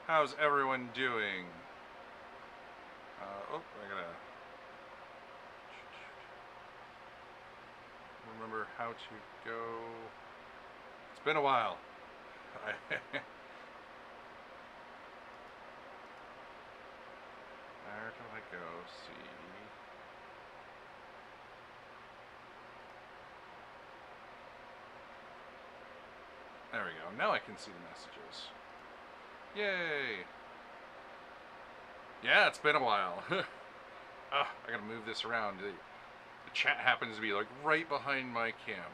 How's everyone doing? I gotta remember how to go. It's been a while. Where do I go? See. There we go. Now I can see the messages. Yay! Yeah, it's been a while. I gotta move this around. The chat happens to be like right behind my camera.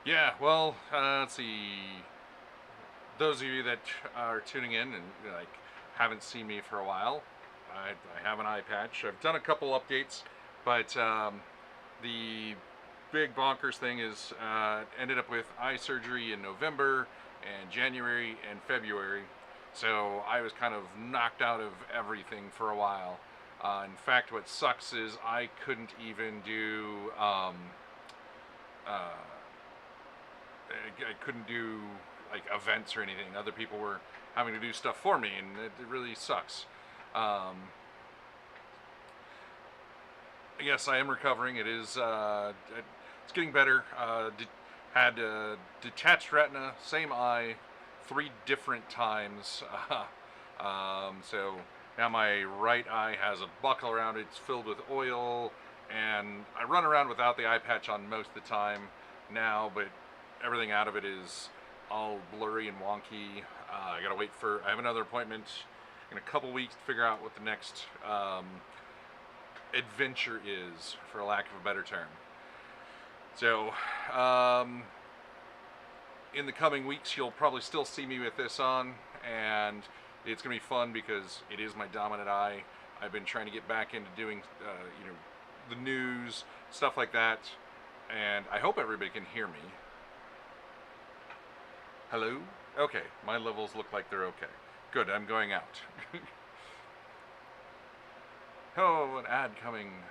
Yeah, well, let's see. Those of you that are tuning in and like haven't seen me for a while, I have an eye patch. I've done a couple updates, but the big bonkers thing is ended up with eye surgery in November and January and February. So I was kind of knocked out of everything for a while. In fact, what sucks is I couldn't even do uh, I couldn't do like events or anything. Other people were having to do stuff for me, and it really sucks. Um, yes, I am recovering. It's getting better. Had detached retina, same eye, 3 different times. So now my right eye has a buckle around it. It's filled with oil, and I run around without the eye patch on most of the time now, but everything out of it is all blurry and wonky. I gotta wait for. I have another appointment in a couple weeks to figure out what the next adventure is, for lack of a better term. So, in the coming weeks, you'll probably still see me with this on, and it's gonna be fun because it is my dominant eye. I've been trying to get back into doing, the news, stuff like that, and I hope everybody can hear me. Hello? Okay, my levels look like they're okay. Good, I'm going out. Oh, an ad coming.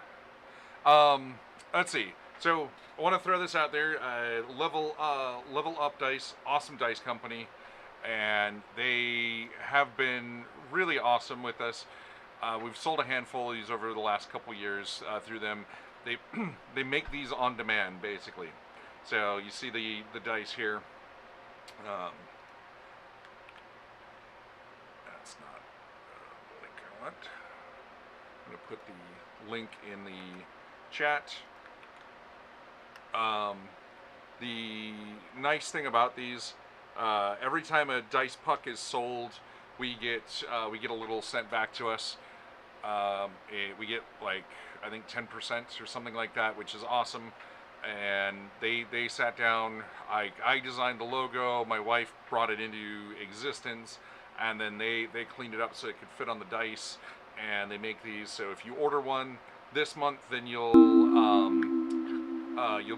Let's see. So I want to throw this out there. Level Up Dice, awesome dice company, and they have been really awesome with us. We've sold a handful of these over the last couple years through them. They they make these on demand basically. So you see the dice here. Um, that's not the link I want. I'm going to put the link in the chat. The nice thing about these, every time a dice puck is sold, we get a little sent back to us. We get like I think 10% or something like that, which is awesome. And they sat down. I designed the logo. My wife brought it into existence, and then they cleaned it up so it could fit on the dice. And they make these. So if you order one this month, then you'll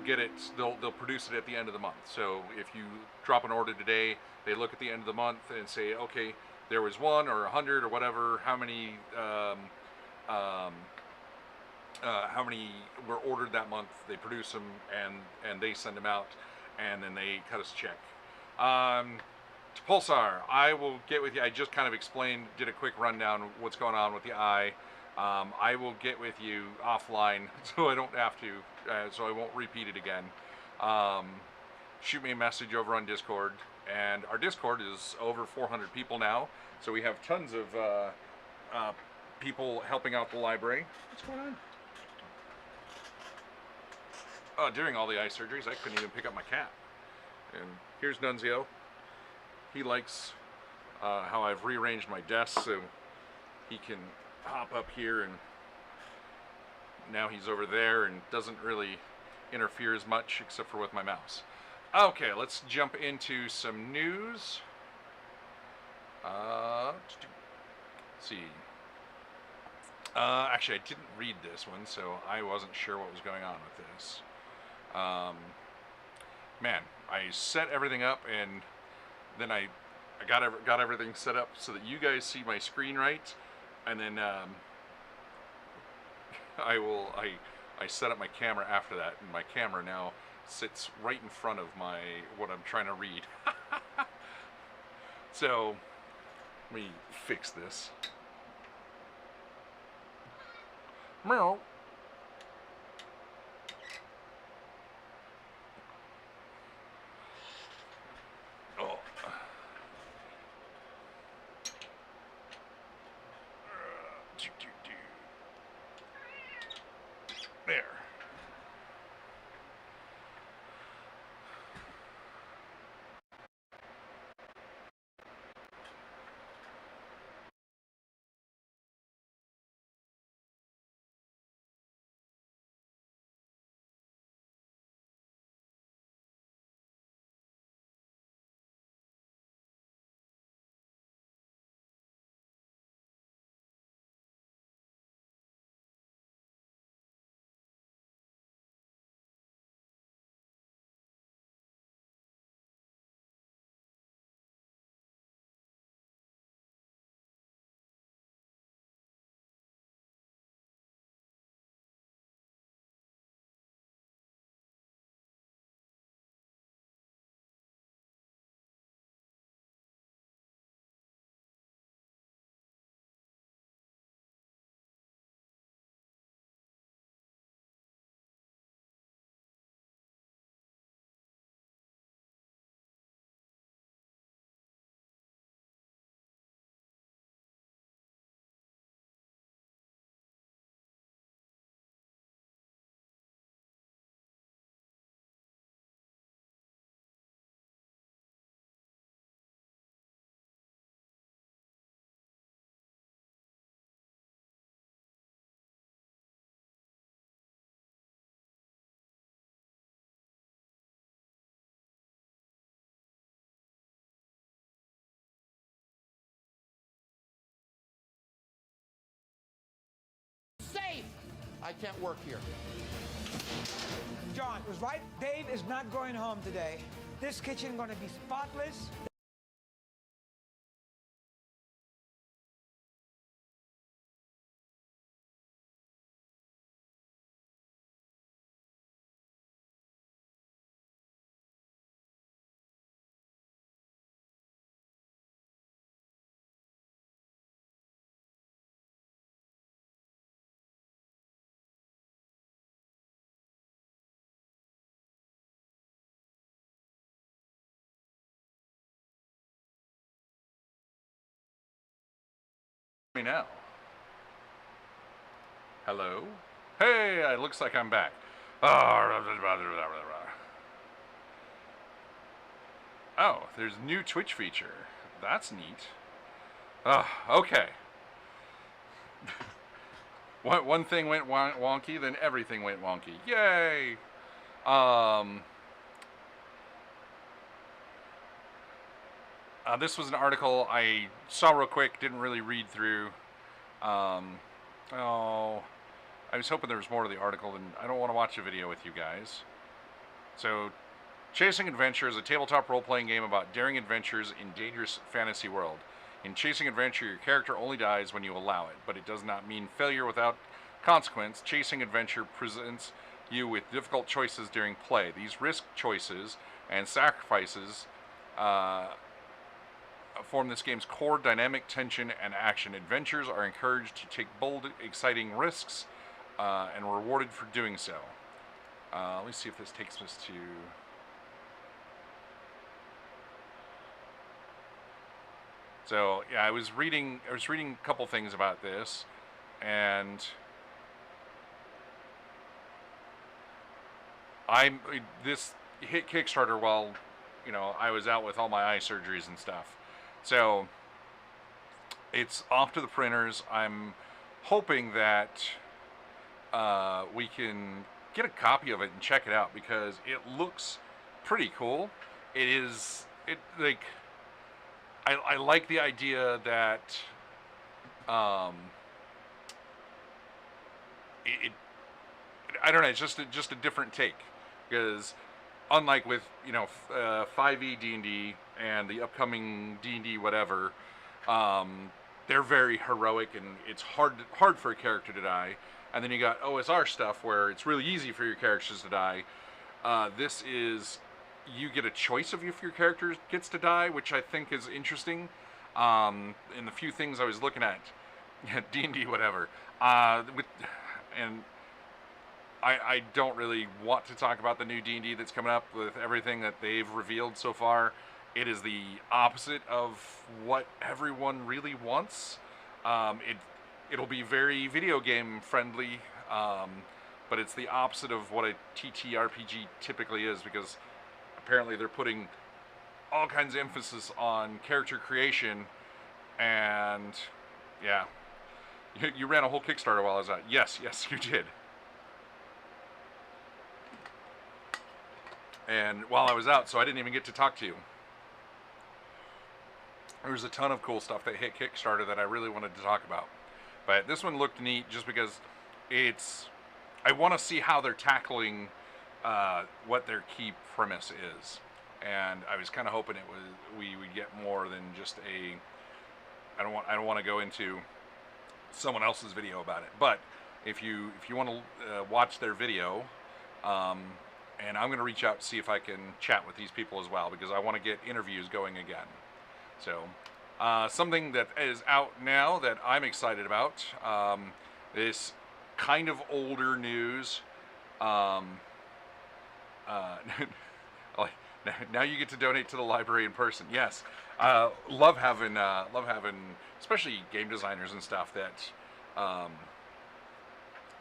get it. They'll produce it at the end of the month. So if you drop an order today, they look at the end of the month and say, okay, there was one or 100 or whatever. How many were ordered that month? They produce them and they send them out, and then they cut us a check. To Pulsar, I will get with you. I just kind of explained, did a quick rundown of what's going on with the eye. I will get with you offline so I don't have to, so I won't repeat it again. Shoot me a message over on Discord, and our Discord is over 400 people now, so we have tons of people helping out the library. What's going on? During all the eye surgeries, I couldn't even pick up my cat. And here's Nunzio. He likes how I've rearranged my desk so he can hop up here, and now he's over there and doesn't really interfere as much except for with my mouse. Okay, let's jump into some news. Let's see. Actually, I didn't read this one, so I wasn't sure what was going on with this. Man, I set everything up, and then I got everything set up so that you guys see my screen right, and then I set up my camera after that, and my camera now sits right in front of what I'm trying to read. So let me fix this. Meow. Oh. There. Safe! I can't work here. John was right. Dave is not going home today. This kitchen going to be spotless. Me now. Hello? Hey, it looks like I'm back. Oh, there's a new Twitch feature. That's neat. Okay. One thing went wonky, then everything went wonky. Yay! This was an article I saw real quick, didn't really read through. I was hoping there was more to the article, and I don't want to watch a video with you guys. So, Chasing Adventure is a tabletop role-playing game about daring adventures in dangerous fantasy world. In Chasing Adventure, your character only dies when you allow it, but it does not mean failure without consequence. Chasing Adventure presents you with difficult choices during play. These risk choices and sacrifices form this game's core dynamic tension and action. Adventurers are encouraged to take bold, exciting risks and rewarded for doing so. Let me see if this takes us to... So yeah, I was reading a couple things about this, and this hit Kickstarter while I was out with all my eye surgeries and stuff. So it's off to the printers. I'm hoping that we can get a copy of it and check it out because it looks pretty cool. I like the idea that I don't know, it's just a different take, because unlike with 5e D&D and the upcoming D&D whatever, they're very heroic and it's hard for a character to die. And then you got OSR stuff where it's really easy for your characters to die. This is you get a choice of if your character gets to die, which I think is interesting. In the few things I was looking at, D&D, whatever, and I don't really want to talk about the new D&D that's coming up with everything that they've revealed so far. It is the opposite of what everyone really wants. It'll be very video game friendly, but it's the opposite of what a TTRPG typically is, because apparently they're putting all kinds of emphasis on character creation, and yeah. You ran a whole Kickstarter while I was out. Yes, you did. And while I was out, so I didn't even get to talk to you. There was a ton of cool stuff that hit Kickstarter that I really wanted to talk about. But this one looked neat just because I want to see how they're tackling what their key premise is. And I was kind of hoping we would get more than just I don't want to go into someone else's video about it. But if you want to watch their video, and I'm going to reach out to see if I can chat with these people as well, because I want to get interviews going again. So something that is out now that I'm excited about, this kind of older news. Now you get to donate to the library in person. Yes, love having especially game designers and stuff that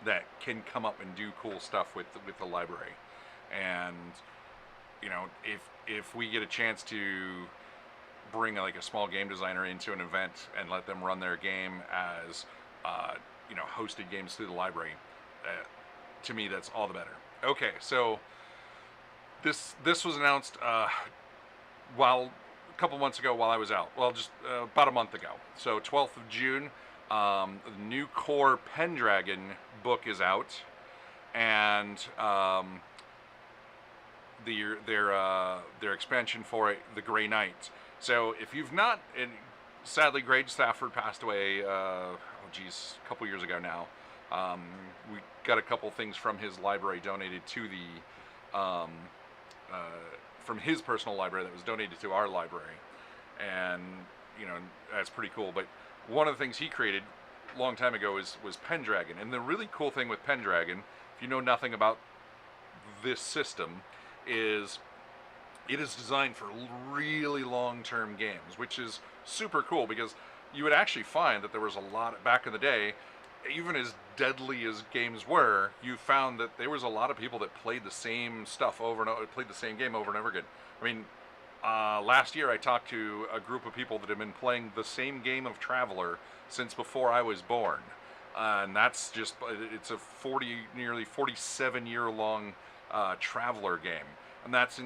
that can come up and do cool stuff with the library. And you know, if we get a chance to bring like a small game designer into an event and let them run their game as hosted games through the library, to me that's all the better. Okay, so this was announced a couple months ago while I was out. Well, just about a month ago. So 12th of June, the new Core Pendragon book is out, and their expansion for it, the Grey Knight. So if you've not, and sadly Greg Stafford passed away, a couple years ago now. We got a couple things from his library donated to the, from his personal library that was donated to our library. And, that's pretty cool. But one of the things he created a long time ago was Pendragon. And the really cool thing with Pendragon, if you know nothing about this system, is it is designed for really long-term games, which is super cool, because you would actually find that there was a lot back in the day, even as deadly as games were, you found that there was a lot of people that played the same stuff over and over, played the same game over and over again. I mean, last year I talked to a group of people that have been playing the same game of Traveler since before I was born. And that's just, it's a nearly 47-year-long Traveler game. And that's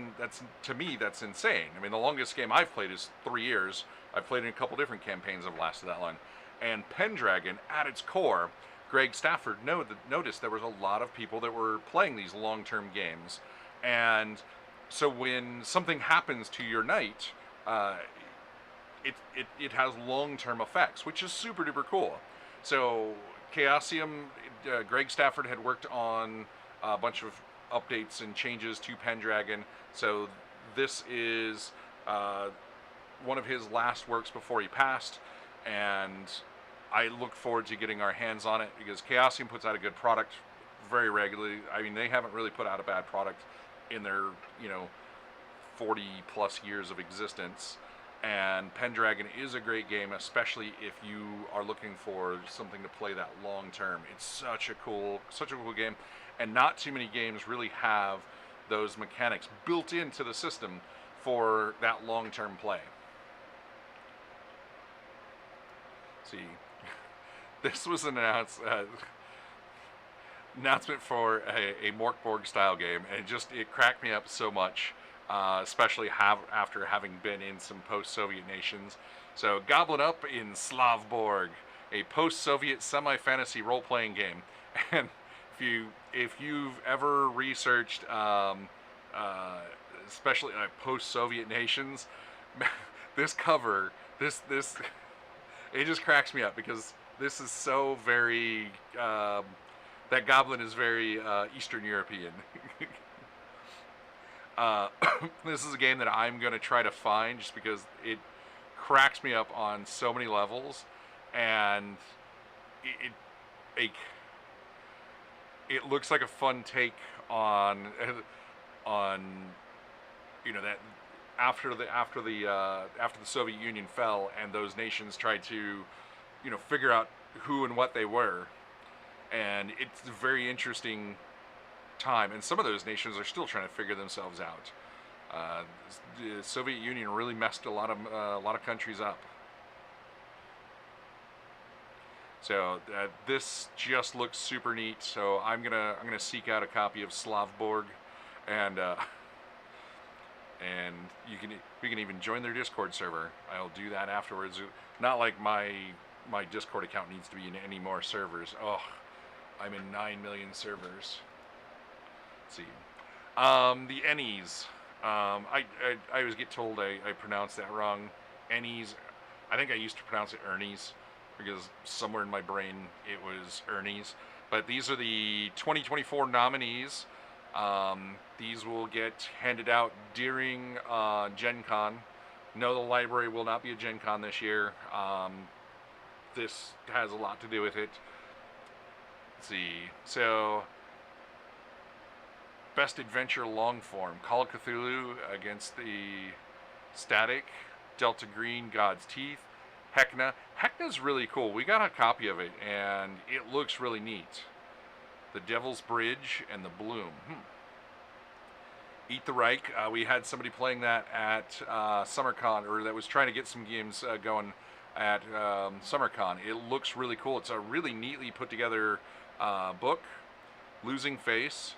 to me, that's insane. I mean, the longest game I've played is 3 years. I've played in a couple different campaigns that have lasted that long. And Pendragon, at its core, Greg Stafford noticed there was a lot of people that were playing these long-term games. And so when something happens to your knight, it has long-term effects, which is super duper cool. So Chaosium, Greg Stafford had worked on a bunch of updates and changes to Pendragon. So this is one of his last works before he passed, and I look forward to getting our hands on it, because Chaosium puts out a good product very regularly. I mean, they haven't really put out a bad product in their 40 plus years of existence. And Pendragon is a great game, especially if you are looking for something to play that long term. It's such a cool game, and not too many games really have those mechanics built into the system for that long term play. See, this was an announcement for a Mörk Borg style game, and it cracked me up so much. Especially after having been in some post-Soviet nations. So, Goblin Up in Slavborg, a post-Soviet semi-fantasy role-playing game. And if you've ever researched, especially post-Soviet nations, this cover, this it just cracks me up, because this is so very that Goblin is very Eastern European. This is a game that I'm going to try to find just because it cracks me up on so many levels, and it, it, it looks like a fun take on on that after the Soviet Union fell and those nations tried to figure out who and what they were, and it's a very interesting time, and some of those nations are still trying to figure themselves out. The Soviet Union really messed a lot of countries up. So this just looks super neat. So I'm gonna seek out a copy of Slavborg, and we can even join their Discord server. I'll do that afterwards. Not like my Discord account needs to be in any more servers. Oh, I'm in 9 million servers. Let's see. The Ennies. I always get told I pronounce that wrong. Ennies. I think I used to pronounce it Ernies, because somewhere in my brain it was Ernie's. But these are the 2024 nominees. These will get handed out during Gen Con. No, the library will not be at Gen Con this year. This has a lot to do with it. Let's see. So, Best Adventure Long Form. Call of Cthulhu against the Static. Delta Green, God's Teeth. Heckna. Heckna's really cool. We got a copy of it, and it looks really neat. The Devil's Bridge and the Bloom. Eat the Reich. We had somebody playing that at SummerCon, or that was trying to get some games going at SummerCon. It looks really cool. It's a really neatly put together book. Losing Face.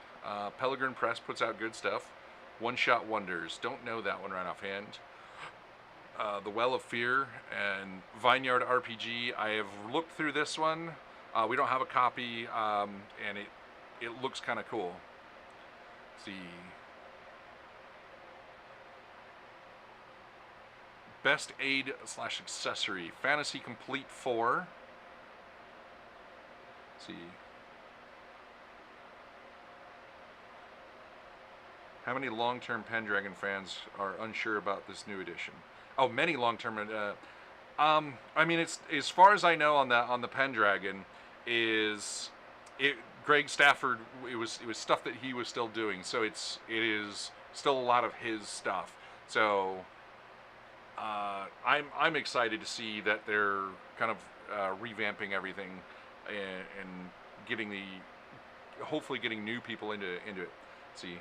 Pellegrin Press puts out good stuff. One Shot Wonders. Don't know that one right offhand. The Well of Fear and Vineyard RPG. I have looked through this one. We don't have a copy, and it looks kind of cool. Let's see. Best Aid / Accessory. Fantasy Complete 4. Let's see. How many long-term Pendragon fans are unsure about this new edition? Oh, many long-term. I mean, it's as far as I know on the Pendragon, Greg Stafford. It was stuff that he was still doing, so it is still a lot of his stuff. So I'm excited to see that they're kind of revamping everything and hopefully getting new people into it. Let's see.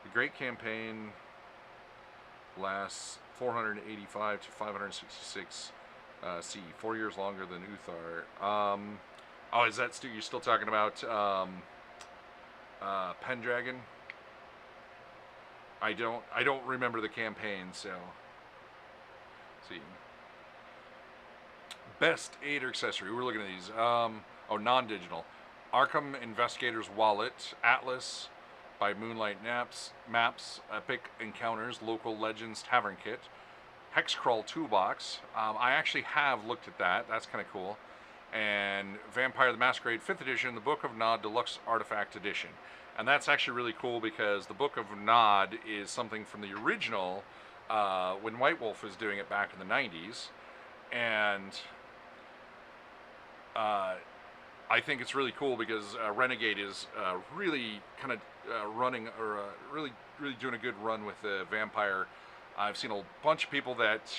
The Great Campaign lasts 485 to 566 C, 4 years longer than Uthar. Oh, is that you're still talking about Pendragon? I don't remember the campaign, so let's see. Best Aid or Accessory. We're looking at these. Non-digital. Arkham Investigator's Wallet, Atlas by Moonlight Maps, Epic Encounters, Local Legends Tavern Kit, Hexcrawl Toolbox. I actually have looked at that. That's kind of cool. And Vampire the Masquerade 5th Edition, the Book of Nod Deluxe Artifact Edition. And that's actually really cool because the Book of Nod is something from the original when White Wolf was doing it back in the 90s. And I think it's really cool because Renegade is really kind of running, or really doing a good run with the Vampire. I've seen a bunch of people that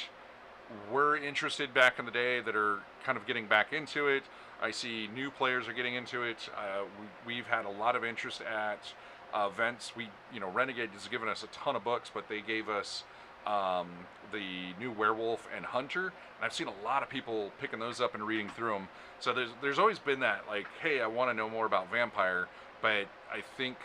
were interested back in the day that are kind of getting back into it. I see new players are getting into it. We've had a lot of interest at events. Renegade has given us a ton of books, but they gave us the new Werewolf and Hunter, and I've seen a lot of people picking those up and reading through them. So there's always been that, like, hey, I want to know more about Vampire, but I think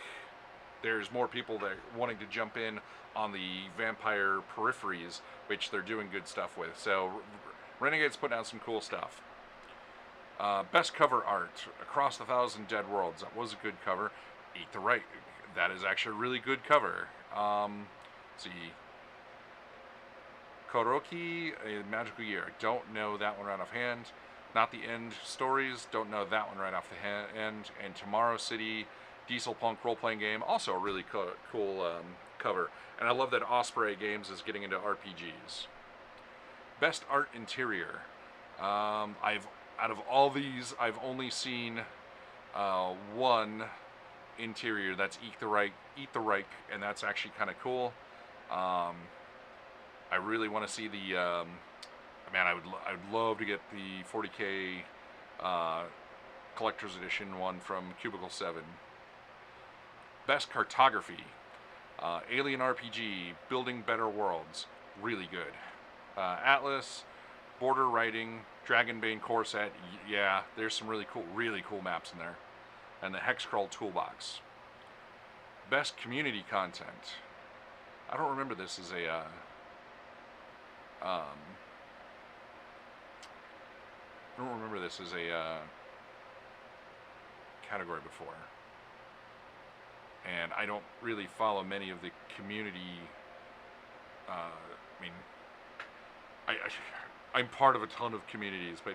there's more people that are wanting to jump in on the Vampire peripheries, which they're doing good stuff with. So Renegade's putting out some cool stuff. Best cover art, Across the Thousand Dead Worlds. That was a good cover. Eat the Right. That is actually a really good cover. Let's see. Koroki, A Magical Year. Don't know that one right offhand. Not the End Stories. Don't know that one right off the end. And Tomorrow City, Diesel Punk role-playing game. Also a really cool cover. And I love that Osprey Games is getting into RPGs. Best art interior. Out of all these, I've only seen one interior. That's Eat the Reich, and that's actually kind of cool. I really want to see the. Man, I would love to get the 40K collector's edition one from Cubicle 7. Best cartography. Alien RPG, Building Better Worlds, really good. Atlas, Border Writing, Dragonbane core set, yeah, there's some really cool maps in there. And the Hexcrawl Toolbox. Best community content. I don't remember this as a category before. And I don't really follow many of the community. I'm part of a ton of communities, but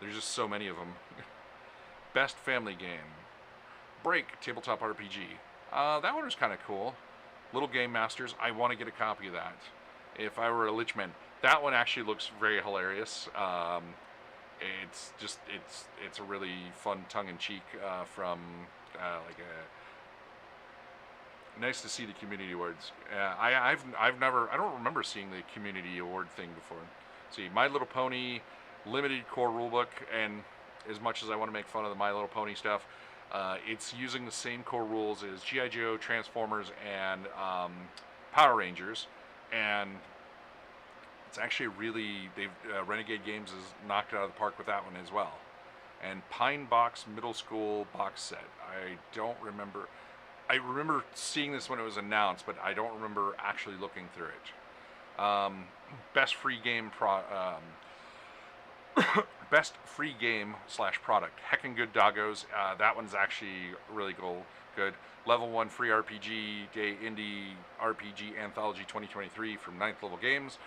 there's just so many of them. Best family game. Break, tabletop RPG. That one was kind of cool. Little Game Masters, I want to get a copy of that. If I were a Lichman, that one actually looks very hilarious. It's a really fun tongue-in-cheek from like a. Nice to see the community awards. I don't remember seeing the community award thing before. See, My Little Pony, limited core rulebook, and as much as I want to make fun of the My Little Pony stuff, it's using the same core rules as G.I. Joe, Transformers, and Power Rangers, and it's actually really Renegade Games has knocked it out of the park with that one as well. And Pine Box Middle School box set. I remember seeing this when it was announced, but I don't remember actually looking through it. Best free game best free game / product. Heckin' Good Doggos. That one's actually really good. Level 1 free RPG day indie RPG anthology 2023 from Ninth Level Games.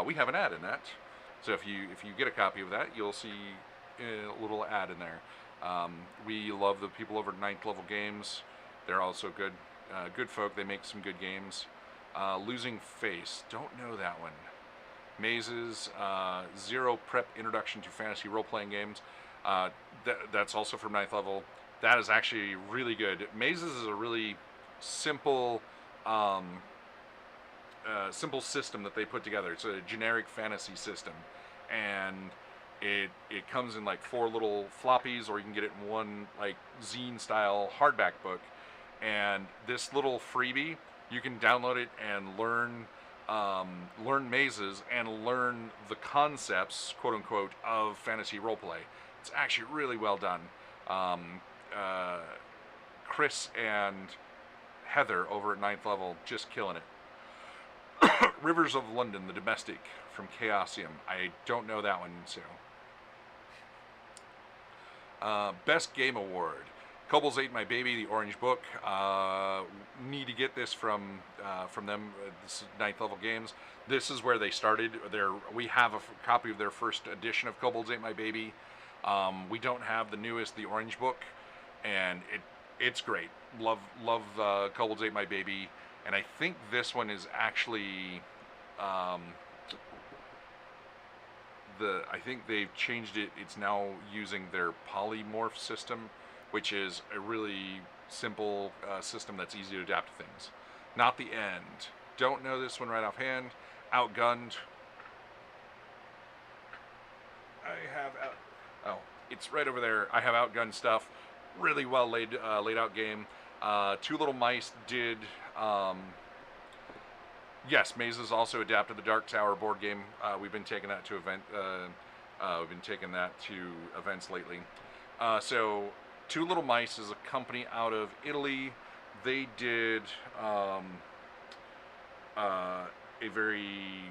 We have an ad in that, so if you get a copy of that, you'll see a little ad in there. We love the people over at Ninth Level Games. They're also good folk. They make some good games. Losing Face. Don't know that one. Mazes. Zero Prep Introduction to Fantasy Role-Playing Games. That's also from Ninth Level. That is actually really good. Mazes is a really simple system that they put together. It's a generic fantasy system. And it comes in like 4 little floppies, or you can get it in one like zine-style hardback book. And this little freebie, you can download it and learn mazes and learn the concepts, quote unquote, of fantasy roleplay. It's actually really well done. Chris and Heather over at Ninth Level just killing it. Rivers of London, the Domestic from Chaosium. I don't know that one, so. Best Game Award. Kobolds Ate My Baby, the Orange Book. Need to get this from them. This is Ninth Level Games. This is where they started. We have a copy of their first edition of Kobolds Ate My Baby. We don't have the newest, the Orange Book, and it's great. Love Kobolds Ate My Baby, and I think this one is actually I think they've changed it. It's now using their polymorph system, which is a really simple system that's easy to adapt to things. Not the End. Don't know this one right offhand. Outgunned. It's right over there. I have Outgunned stuff. Really well laid out game. Two Little Mice did. Yes, Mazes also adapted the Dark Tower board game. We've been taking that to events lately. So Two Little Mice is a company out of Italy. They did a very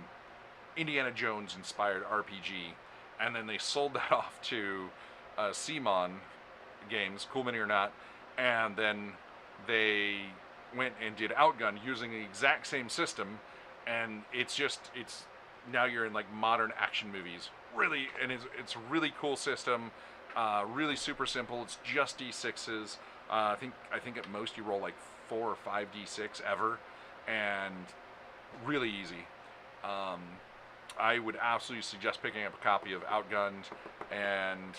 Indiana Jones inspired RPG, and then they sold that off to CMON Games, Cool Mini or Not, and then they went and did Outgunned using the exact same system, and it's now you're in like modern action movies. Really, and it's a really cool system. Really super simple. It's just D6s. I think at most you roll like 4 or 5 D6 ever. and really easy. I would absolutely suggest picking up a copy of Outgunned and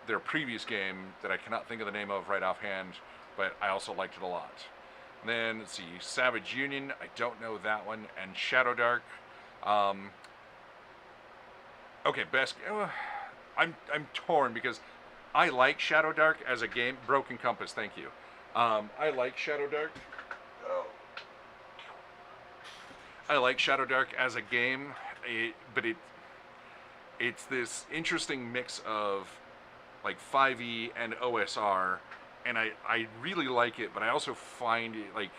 their previous game that I cannot think of the name of right offhand, but I also liked it a lot. And then, let's see, Savage Union, I don't know that one, and Shadow Dark. Okay, best. I'm torn because I like Shadow Dark as a game. Broken Compass, thank you. I like Shadow Dark. I like Shadow Dark as a game, but it's this interesting mix of like 5e and OSR, and I really like it, but I also find it like,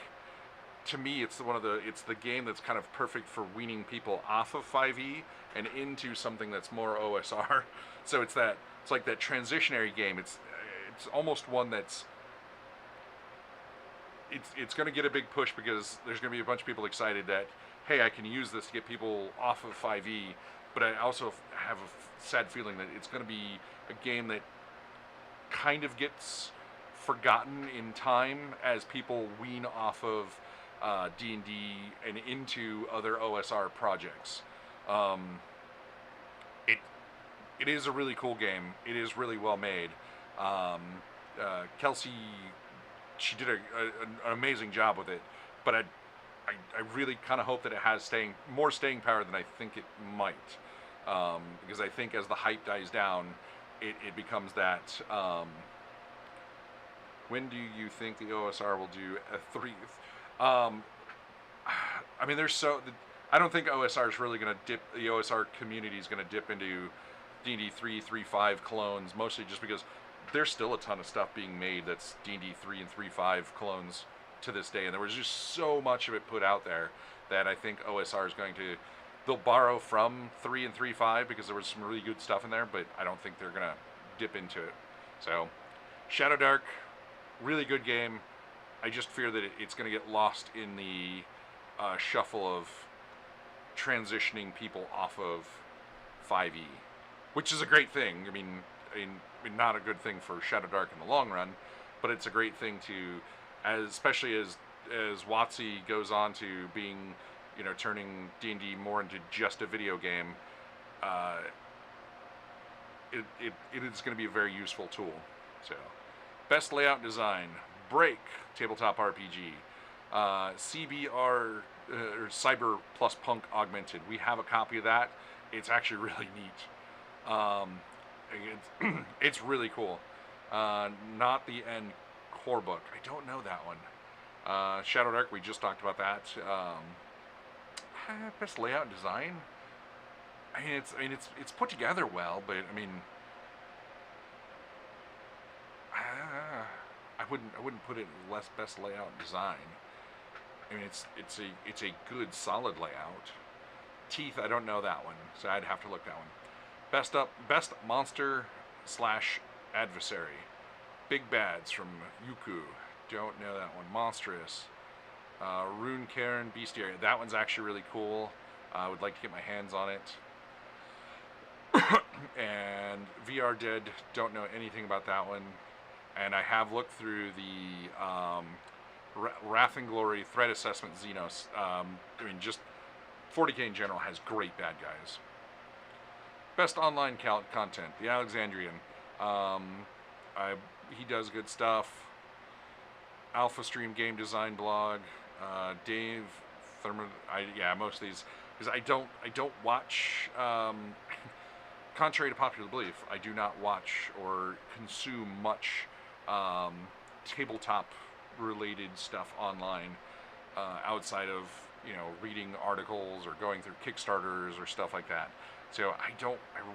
to me, it's the game that's kind of perfect for weaning people off of 5e and into something that's more OSR. So it's like that transitionary game. It's almost one that's it's going to get a big push because there's going to be a bunch of people excited that, hey, I can use this to get people off of 5e, but I also have a sad feeling that it's going to be a game that kind of gets forgotten in time as people wean off of D&D and into other OSR projects. It is a really cool game. It is really well made. Kelsey, she did an amazing job with it, but I really kind of hope that it has more staying power than I think it might, because I think as the hype dies down, it becomes that. When do you think the OSR will do a 3? I mean, I don't think OSR is really going to dip. The OSR community is going to dip into D&D 3.5 clones, mostly just because there's still a ton of stuff being made that's D&D 3 and 3.5 clones to this day, and there was just so much of it put out there that I think OSR is they'll borrow from 3 and 3.5 because there was some really good stuff in there, but I don't think they're going to dip into it. So, Shadow Dark, really good game. I just fear that it's going to get lost in the shuffle of transitioning people off of 5e, which is a great thing. I mean, not a good thing for Shadow Dark in the long run, but it's a great thing to, especially as WotC goes on to being, turning D&D more into just a video game. It is going to be a very useful tool. So, best layout design: Break, tabletop RPG. CBR, or Cyber plus Punk Augmented. We have a copy of that. It's actually really neat. It's really cool. Not the End core book. I don't know that one. Shadow Dark, we just talked about that. Best layout and design. It's put together well, but I wouldn't put it less best layout and design. It's a good solid layout. Teeth, I don't know that one, so I'd have to look that one. Best monster / adversary. Big Bads from Yuku. Don't know that one. Monstrous. Rune Cairn, Bestiary. That one's actually really cool. I would like to get my hands on it. And VR Dead, don't know anything about that one. And I have looked through the Wrath and Glory threat assessment Xenos. Just 40k in general has great bad guys. Best online content, The Alexandrian. He does good stuff. Alpha Stream Game Design blog. Dave Thurman. Most of these, because I don't watch. Contrary to popular belief, I do not watch or consume much tabletop related stuff online outside of reading articles or going through Kickstarters or stuff like that. So I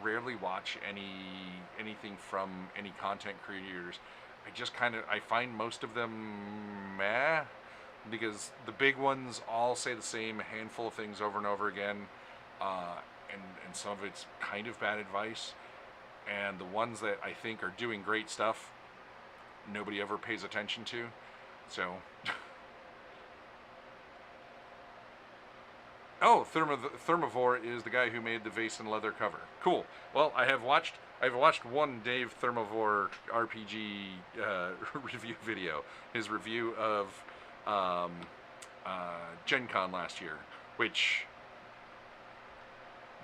rarely watch anything from any content creators. I find most of them meh, because the big ones all say the same handful of things over and over again, and some of it's kind of bad advice, and the ones that I think are doing great stuff, nobody ever pays attention to. So oh, Thermivore is the guy who made the vase and leather cover. Cool. Well, I've watched one Dave Thermivore RPG review video. His review of Gen Con last year, which,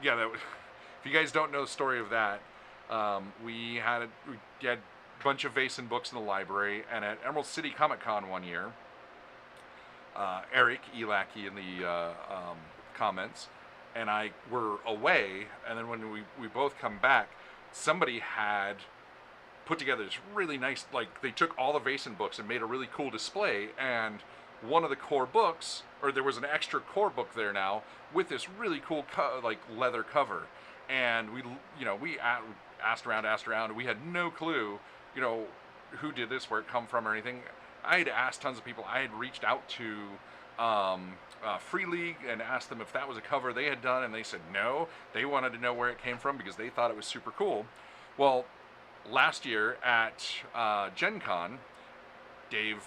yeah, if you guys don't know the story of that, we had a bunch of Vaesen books in the library, and at Emerald City Comic Con one year, Eric Elaki in the comments, and I were away, and then when we both come back, somebody had put together this really nice, like, they took all the Vaesen books and made a really cool display, and one of the core books, or there was an extra core book there now with this really cool like leather cover, and we asked around, and we had no clue, who did this, where it come from, or anything. I had asked tons of people. I had reached out to Free League and asked them if that was a cover they had done, and they said no. They wanted to know where it came from because they thought it was super cool. Well, last year at Gen Con, Dave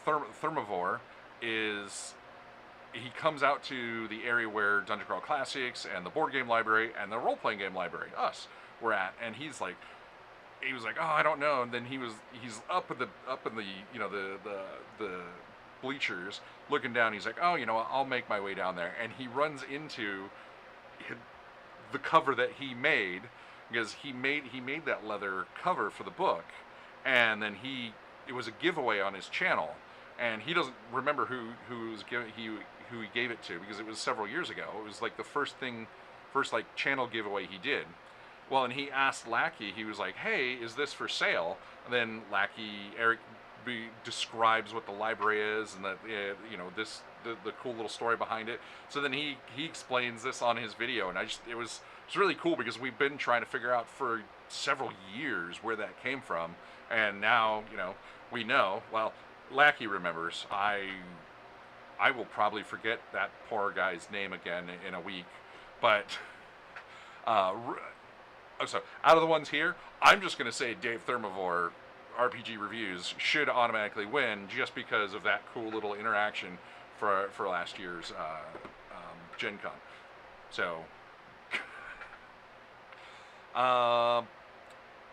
Thermivore he comes out to the area where Dungeon Crawl Classics and the board game library and the role-playing game library, us, were at, and he was like, oh, I don't know, and then he's up in the the bleachers looking down. He's like, oh, I'll make my way down there, and he runs into the cover that he made, because he made that leather cover for the book, and then it was a giveaway on his channel, and he doesn't remember who he gave it to, because it was several years ago. It was like the first like channel giveaway he did. Well, and he asked Lackey, he was like, hey, is this for sale? And then Eric describes what the library is, and that the cool little story behind it. So then he explains this on his video, and it's really cool, because we've been trying to figure out for several years where that came from, and now we know. Well, Lackey remembers. I will probably forget that poor guy's name again in a week, but so out of the ones here, I'm just going to say Dave Thermivore RPG Reviews should automatically win, just because of that cool little interaction for last year's Gen Con. So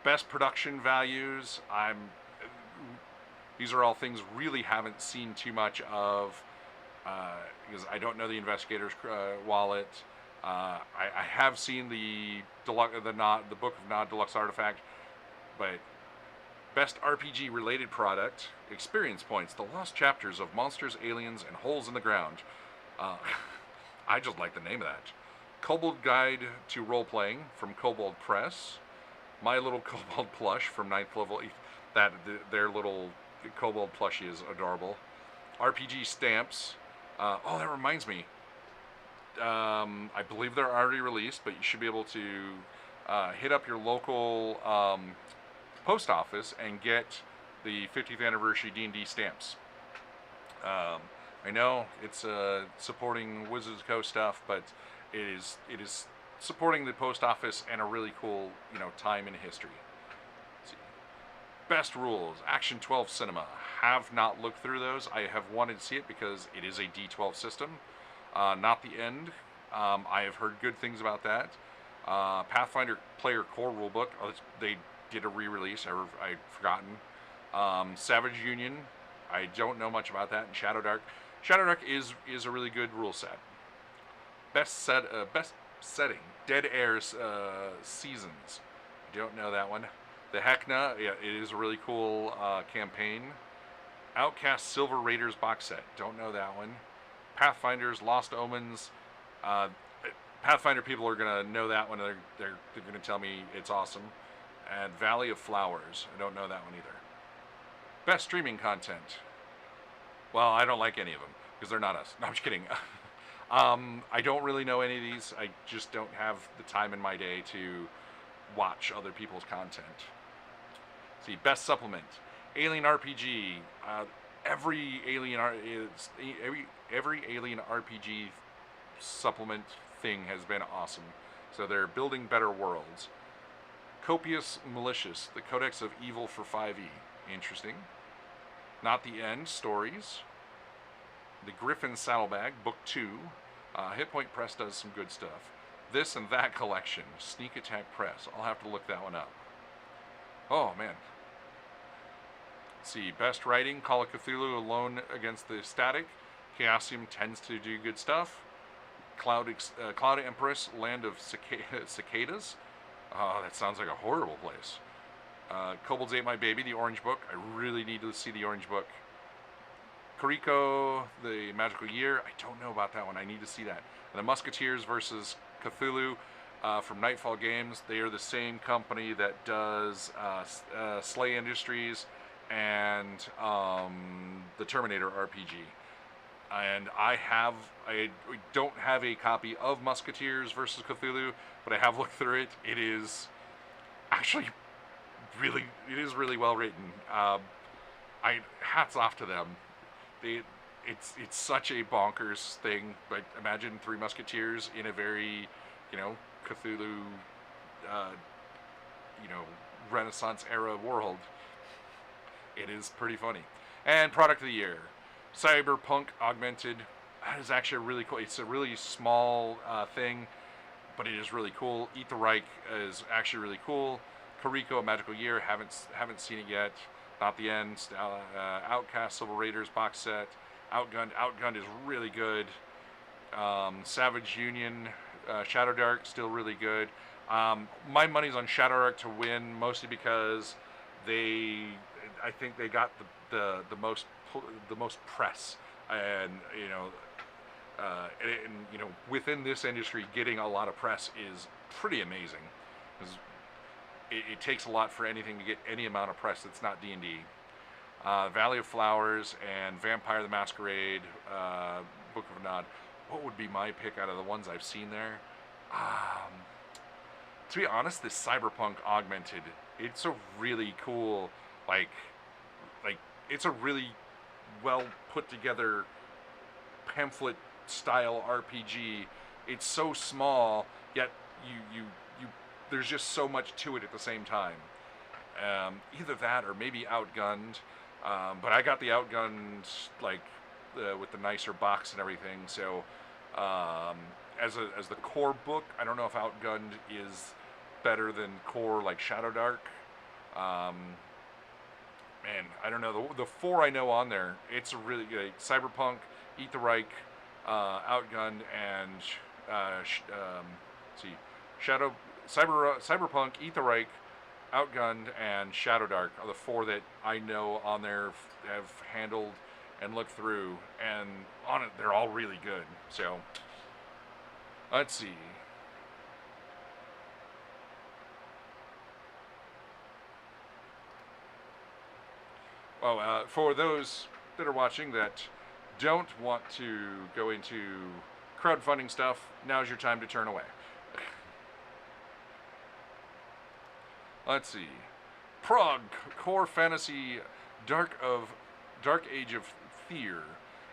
best production values, these are all things really haven't seen too much of, because I don't know the Investigator's wallet. I have seen the Book of Nod Deluxe Artifact, but best RPG related product, experience points, The Lost Chapters of Monsters, Aliens, and Holes in the Ground. I just like the name of that. Kobold Guide to Role Playing from Kobold Press. My Little Kobold Plush from 9th level. Their little Kobold plushie is adorable. RPG stamps. Oh, that reminds me. I believe they're already released, but you should be able to hit up your local post office and get the 50th anniversary D&D stamps. I know it's supporting Wizards of the Coast stuff, but it is supporting the post office and a really cool time in history. Let's see. Best rules, Action 12 Cinema. Have not looked through those. I have wanted to see it because it is a D12 system. Not the End. I have heard good things about that. Pathfinder Player Core Rulebook. They did a re-release. I'd forgotten. Savage Union. I don't know much about that. And Shadowdark. Shadowdark is a really good rule set. Best setting. Dead Air's Seasons. Don't know that one. The Heckna. Yeah, it is a really cool campaign. Outcast Silver Raiders box set. Don't know that one. Pathfinder's Lost Omens. Pathfinder people are gonna know that one. They're gonna tell me it's awesome. And Valley of Flowers. I don't know that one either. Best streaming content. Well, I don't like any of them because they're not us. No, I'm just kidding. I don't really know any of these. I just don't have the time in my day to watch other people's content. See, best supplement. Alien RPG. Every Alien RPG supplement thing has been awesome. So they're building better worlds. Copious Malicious, the Codex of Evil for 5e. Interesting. Not the End, stories. The Griffin Saddlebag, Book 2. Hit Point Press does some good stuff. This and That collection, Sneak Attack Press. I'll have to look that one up. Oh, man. Let's see, best writing, Call of Cthulhu, Alone Against the Static. Chaosium tends to do good stuff. Cloud Empress, Land of Cicadas. Oh, that sounds like a horrible place. Kobolds Ate My Baby, the Orange Book. I really need to see the Orange Book. Koriko, the Magical Year. I don't know about that one. I need to see that. And the Musketeers versus Cthulhu from Nightfall Games. They are the same company that does Slay Industries and the Terminator RPG. And I don't have a copy of Musketeers versus Cthulhu, but I have looked through it. It is actually really well written. Hats off to them. It's such a bonkers thing. But imagine Three Musketeers in a very, Cthulhu, Renaissance era world. It is pretty funny. And product of the year, Cyberpunk Augmented. That is actually really cool. It's a really small thing, but it is really cool. Eat the Reich is actually really cool. Koriko, Magical Year, haven't seen it yet. Not the End. Outcast Civil Raiders box set. Outgunned is really good. Savage Union, Shadow Dark, still really good. My money's on Shadow Dark to win, mostly because I think they got the most press, and within this industry, getting a lot of press is pretty amazing. It takes a lot for anything to get any amount of press that's not D&D. Valley of Flowers and Vampire the Masquerade, Book of Nod. What would be my pick out of the ones I've seen there? To be honest, this Cyberpunk Augmented, it's a really cool, it's a really well put together pamphlet style RPG. It's so small, yet you there's just so much to it at the same time. Either that or maybe Outgunned, but I got the Outgunned with the nicer box and everything. So as the core book, I don't know if Outgunned is better than core like Shadow Dark. Man, I don't know. The four I know on there, it's a really good Cyberpunk, Eat the Reich, Outgunned, and Cyberpunk, Eat the Reich, Outgunned, and Shadow Dark are the four that I know on there have handled and looked through, and on it they're all really good. So let's see. Well, for those that are watching that don't want to go into crowdfunding stuff, now's your time to turn away. Let's see. Prague Core Fantasy Dark Age of Fear,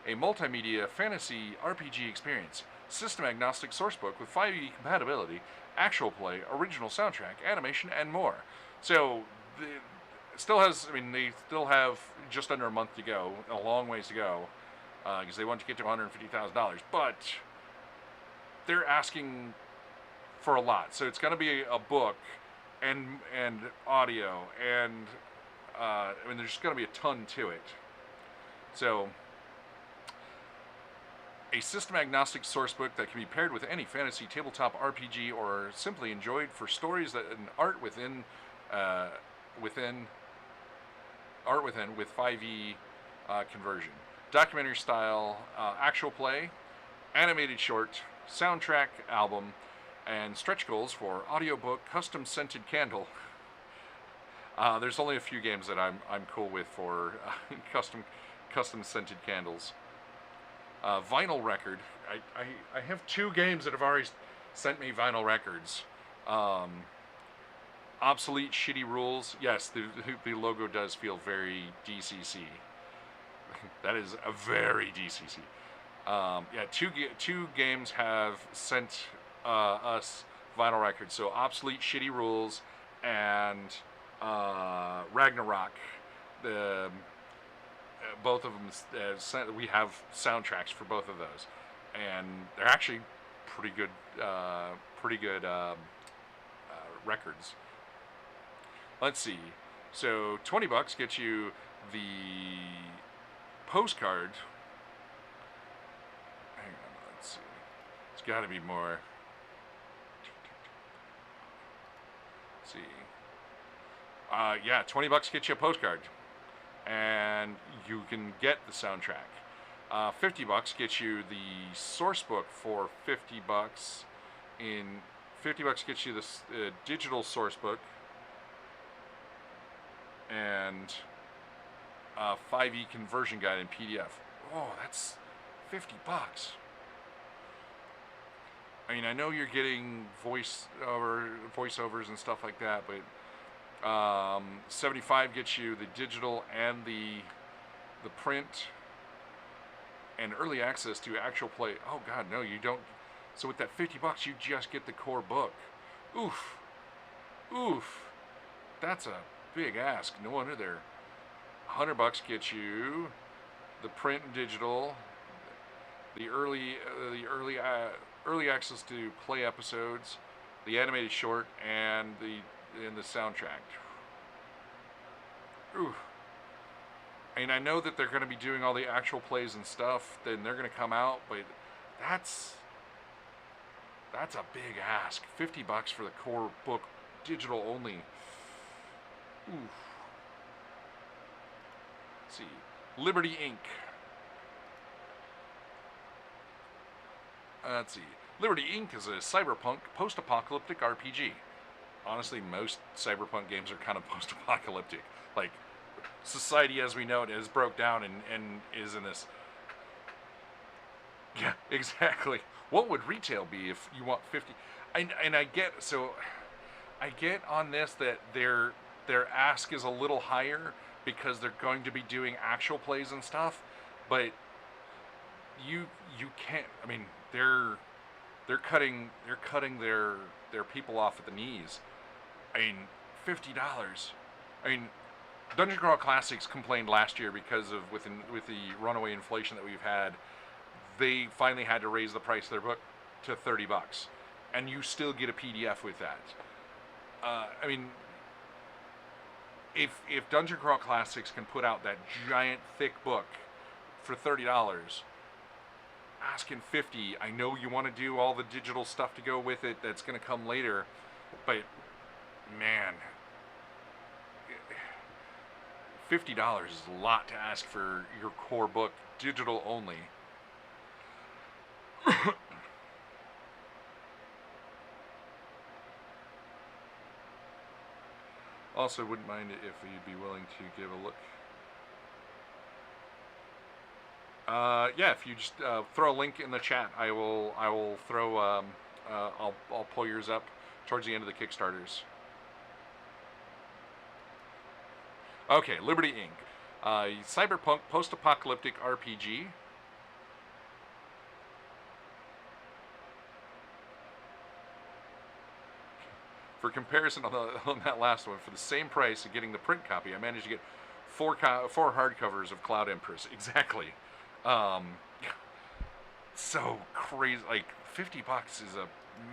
a multimedia fantasy RPG experience. System agnostic sourcebook with 5e compatibility, actual play, original soundtrack, animation, and more. So they still have just under a month to go, a long ways to go, because they want to get to $150,000. But they're asking for a lot. So it's going to be a book and audio, and there's going to be a ton to it. So a system-agnostic sourcebook that can be paired with any fantasy tabletop RPG or simply enjoyed for stories that and art within with 5e conversion, documentary style, actual play, animated short, soundtrack album, and stretch goals for audiobook, custom scented candle. There's only a few games that I'm cool with for custom scented candles. Vinyl record. I have 2 games that have already sent me vinyl records. Obsolete Shitty Rules. Yes, the logo does feel very DCC. That is a very DCC. Two games have sent us vinyl records. So Obsolete Shitty Rules and Ragnarok. Both of them, we have soundtracks for both of those, and they're actually pretty good records. Let's see. So $20 gets you the postcard got to be more. Let's see. Yeah, $20 gets you a postcard, and you can get the soundtrack. $50 gets you the source book for $50. $50 gets you this digital source book, and 5e conversion guide in PDF. Oh, that's $50. I mean, I know you're getting voiceovers and stuff like that, but 75 gets you the digital and the print and early access to actual play. Oh God, no, you don't. So with that $50, you just get the core book. Oof, oof. That's a big ask. No wonder they're $100 gets you the print and digital, the early access to play episodes, the animated short, and the soundtrack. Ooh. And I know that they're going to be doing all the actual plays and stuff, then they're going to come out, but that's a big ask. $50 for the core book, digital only. Ooh. Let's see. Liberty Inc. Let's see. Liberty Inc. is a cyberpunk post-apocalyptic RPG. Honestly, most cyberpunk games are kind of post-apocalyptic. Like, society as we know it is broke down and is in this. Yeah, exactly. What would retail be if you want 50? And I get on this that their ask is a little higher because they're going to be doing actual plays and stuff, but you can't. I mean, they're cutting their people off at the knees. I mean, $50. I mean, Dungeon Crawl Classics complained last year because of with the runaway inflation that we've had. They finally had to raise the price of their book to $30, and you still get a PDF with that. I mean, if Dungeon Crawl Classics can put out that giant thick book for $30, asking $50, I know you want to do all the digital stuff to go with it. That's going to come later, but man, $50 is a lot to ask for your core book, digital only. Also, wouldn't mind it if you'd be willing to give a look. Yeah, if you just throw a link in the chat, I will throw. I'll pull yours up towards the end of the Kickstarters. Okay, Liberty Inc. Cyberpunk post-apocalyptic RPG. For comparison on that last one, for the same price of getting the print copy, I managed to get four hardcovers of Cloud Empress. Exactly. So crazy. Like, $50 is a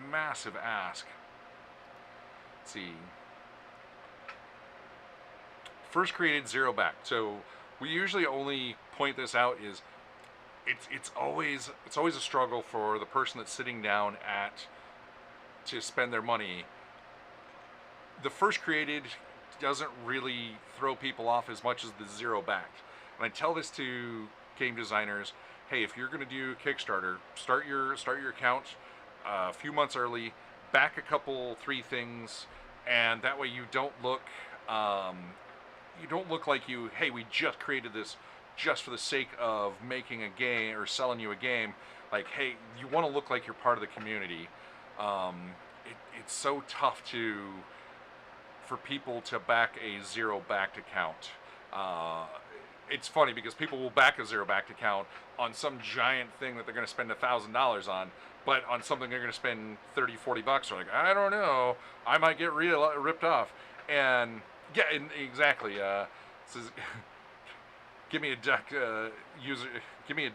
massive ask. Let's see. First created, zero back. So we usually only point this out is it's always a struggle for the person that's sitting down to spend their money. The first created doesn't really throw people off as much as the zero backed. And I tell this to game designers, hey, if you're going to do Kickstarter, start your account a few months early, back a couple, 3 things, and that way you don't look like hey, we just created this just for the sake of making a game or selling you a game. Like, hey, you want to look like you're part of the community. It's so tough for people to back a zero backed account. It's funny because people will back a zero backed account on some giant thing that they're going to spend $1,000 on, but on something they're going to spend $30-$40. They're like, I don't know, I might get ripped off. And yeah, exactly. Says, give me a duck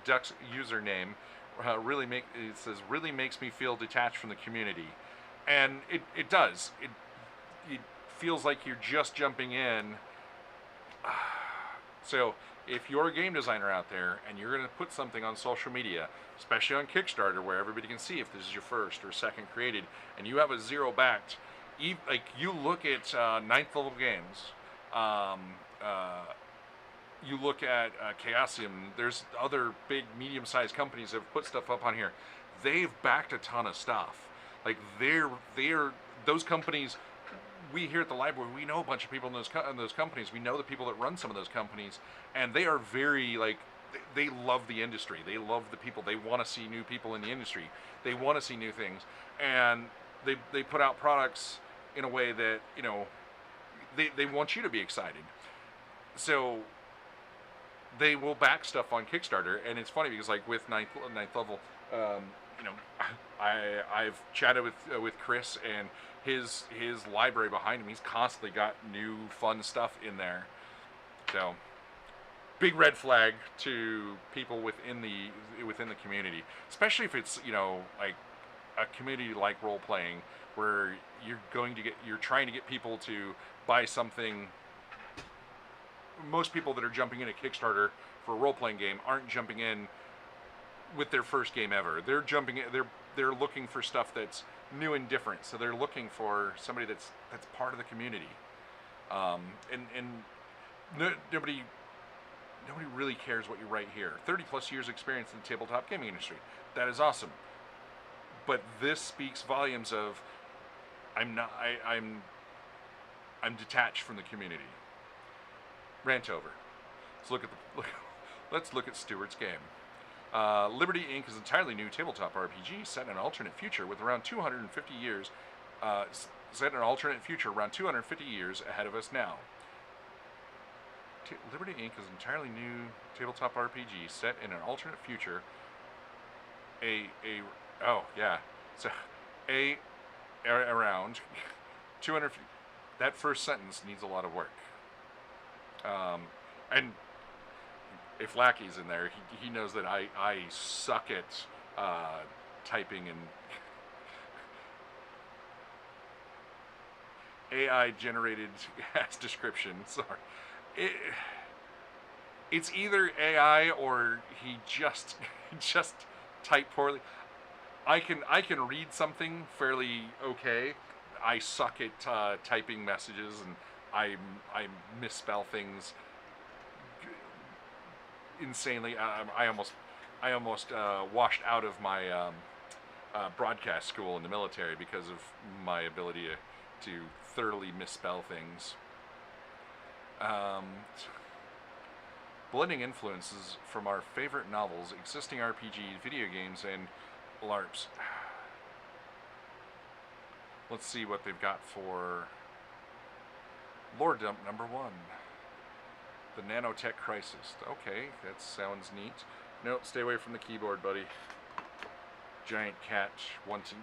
Duck's username. It says really makes me feel detached from the community, and it does. It feels like you're just jumping in. So if you're a game designer out there and you're going to put something on social media, especially on Kickstarter where everybody can see if this is your first or second created, and you have a zero backed, like you look at ninth level games, um, uh, you look at Chaosium, there's other big medium-sized companies that have put stuff up on here. They've backed a ton of stuff. Like they're those companies. We here at the library, we know a bunch of people in those companies. We know the people that run some of those companies, and they are very like they love the industry. They love the people. They want to see new people in the industry. They want to see new things, and they put out products in a way that they want you to be excited. So they will back stuff on Kickstarter, and it's funny because like with ninth level, you know, I've chatted with Chris and his library behind him. He's constantly got new fun stuff in there. So big red flag to people within the community, especially if it's like a community like role playing where you're trying to get people to buy something. Most people that are jumping in a Kickstarter for a role-playing game aren't jumping in with their first game ever. They're jumping in, they're looking for stuff that's new and different. So they're looking for somebody that's part of the community. Nobody really cares what you write here. 30 plus years experience in the tabletop gaming industry. That is awesome. But this speaks volumes of I'm detached from the community. Rant over. Let's look at Stewart's game. Liberty Inc. is an entirely new tabletop RPG set in an alternate future with around 250 years. Set in an alternate future around 250 years ahead of us now. Liberty Inc. is an entirely new tabletop RPG set in an alternate future. Around 200. That first sentence needs a lot of work. And if Lackey's in there, he knows that I suck at typing and AI generated as description. Sorry, it's either AI or he just typed poorly. I can read something fairly okay. I suck at typing messages, and I misspell things insanely. I almost washed out of my broadcast school in the military because of my ability to thoroughly misspell things. Blending influences from our favorite novels, existing RPGs, video games, and LARPs. Let's see what they've got for Lore Dump number 1. The Nanotech Crisis. Okay, that sounds neat. Nope, stay away from the keyboard, buddy. Giant cat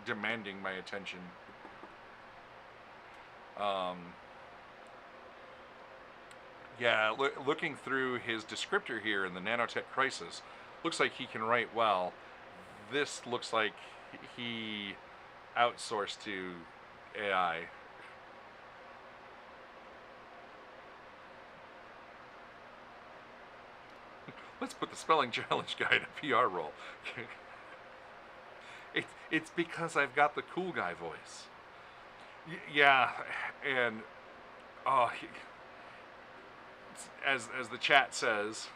demanding my attention. Yeah, looking through his descriptor here in the Nanotech Crisis, looks like he can write well. This looks like he outsourced to AI. Let's put the spelling challenge guy in a PR role. It's because I've got the cool guy voice. Yeah, and as the chat says,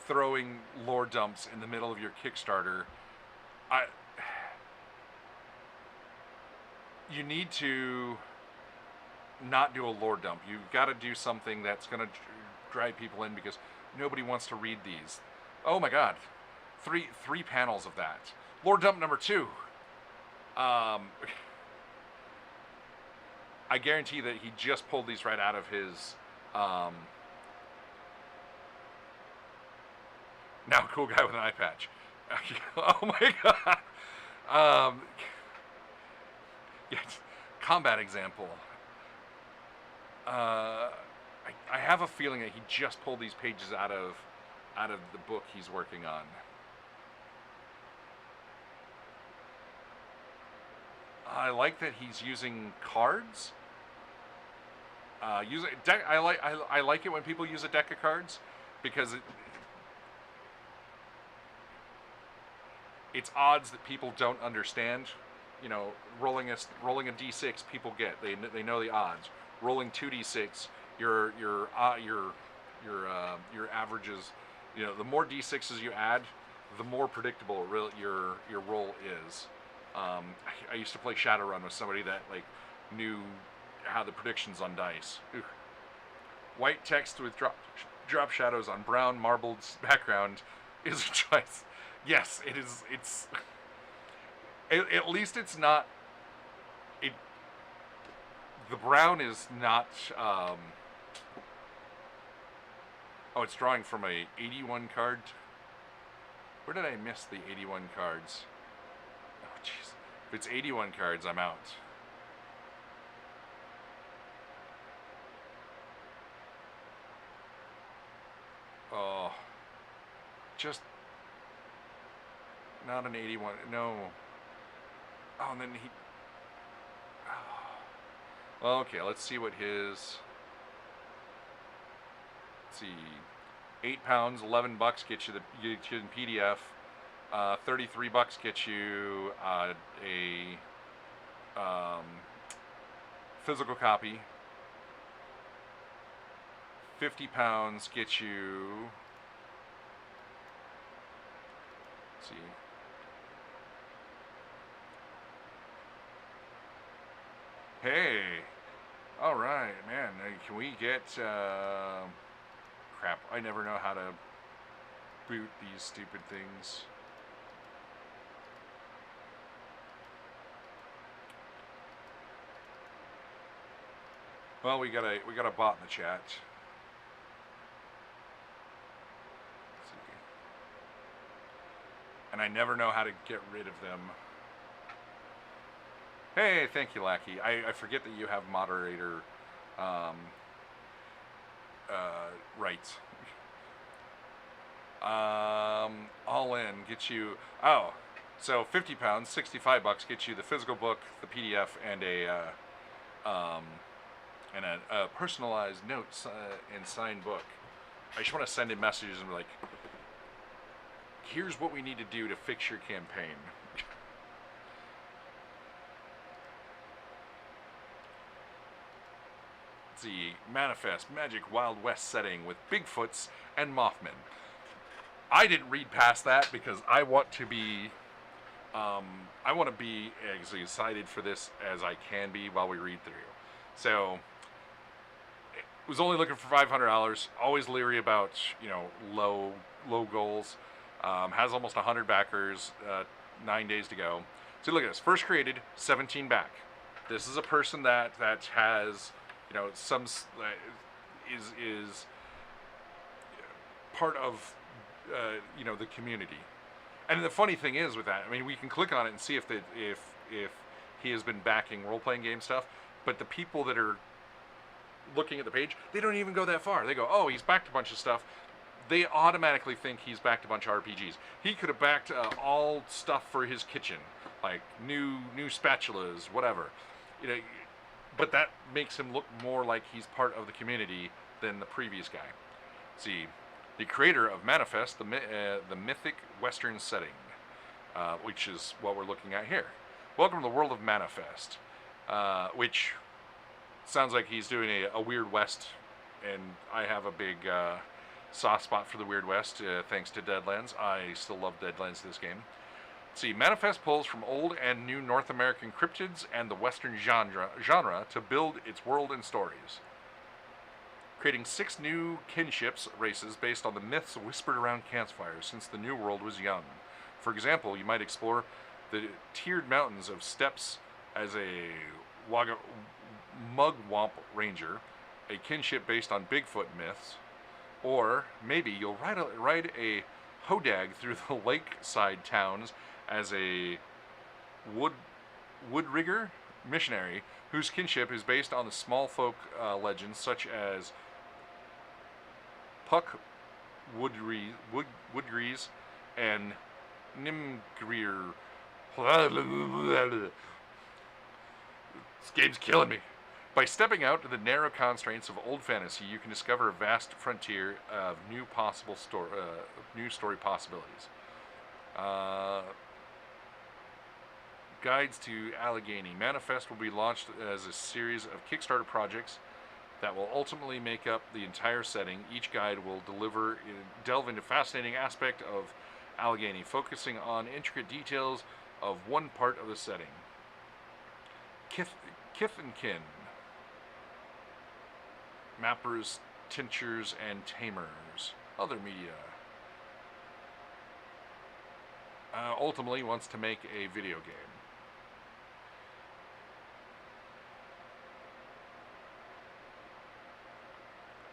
throwing lore dumps in the middle of your Kickstarter, you need to not do a lore dump. You've got to do something that's going to drive people in because nobody wants to read these. Oh my God, three panels of that. Lore dump number 2. I guarantee that he just pulled these right out of his now cool guy with an eye patch. Oh my God. Yes, combat example. I have a feeling that he just pulled these pages out of the book he's working on. I like that he's using cards. Use a deck. I like it when people use a deck of cards because it's odds that people don't understand. You know, rolling a d6, people get. They know the odds. Rolling 2d6, your averages. You know, the more d6s you add, the more predictable your roll is. I used to play Shadowrun with somebody that like knew how the predictions on dice. Ugh. White text with drop shadows on brown marbled background is a choice. Yes, it is. It's at least it's not. It the brown is not. Oh, it's drawing from a 81 card. Where did I miss the 81 cards? Oh, jeez. If it's 81 cards, I'm out. Oh, just not an 81. No. Oh, and then he. Oh. Okay, let's see what his. Let's see. 8 pounds, $11 gets you the PDF. $33 gets you a physical copy. 50 pounds gets you. Let's see. Hey, all right, man. Can we get? Crap, I never know how to boot these stupid things. Well, we got a bot in the chat. Let's see. And I never know how to get rid of them. Hey, thank you, Lackey. I forget that you have moderator rights. All in gets you. Oh, so 50 pounds, $65 gets you the physical book, the PDF, and a personalized notes and signed book. I just want to send in messages and be like, here's what we need to do to fix your campaign. The Manifest Magic Wild West setting with Bigfoots and Mothmen. I didn't read past that because I want to be as excited for this as I can be while we read through. So was only looking for $500. Always leery about low goals. Has almost 100 backers. 9 days to go. So look at this. First created, 17 back. This is a person that has some is part of the community. And the funny thing is with that, I mean, we can click on it and see if he has been backing role-playing game stuff, but the people that are looking at the page, they don't even go that far. They go, oh, he's backed a bunch of stuff. They automatically think he's backed a bunch of RPGs. He could have backed all stuff for his kitchen, like new spatulas, whatever. But that makes him look more like he's part of the community than the previous guy. See, the creator of Manifest, the mythic Western setting, which is what we're looking at here. Welcome to the world of Manifest, which sounds like he's doing a Weird West, and I have a big soft spot for the Weird West, thanks to Deadlands. I still love Deadlands, this game. See, Manifest pulls from old and new North American cryptids and the Western genre to build its world and stories. Creating 6 new kinships races based on the myths whispered around campfires since the New World was young. For example, you might explore the tiered mountains of steppes as a Mugwump Ranger, a kinship based on Bigfoot myths, or maybe you'll ride a hodag through the lakeside towns as a woodrigger missionary whose kinship is based on the small folk legends such as Puck Woodgrees and Nimgrir. This game's killing me. By stepping out of the narrow constraints of old fantasy, you can discover a vast frontier of new story possibilities. Guides to Allegheny. Manifest will be launched as a series of Kickstarter projects that will ultimately make up the entire setting. Each guide will delve into fascinating aspect of Allegheny, focusing on intricate details of one part of the setting. Kith and Kin. Mappers, tinctures, and tamers. Other media. Ultimately wants to make a video game.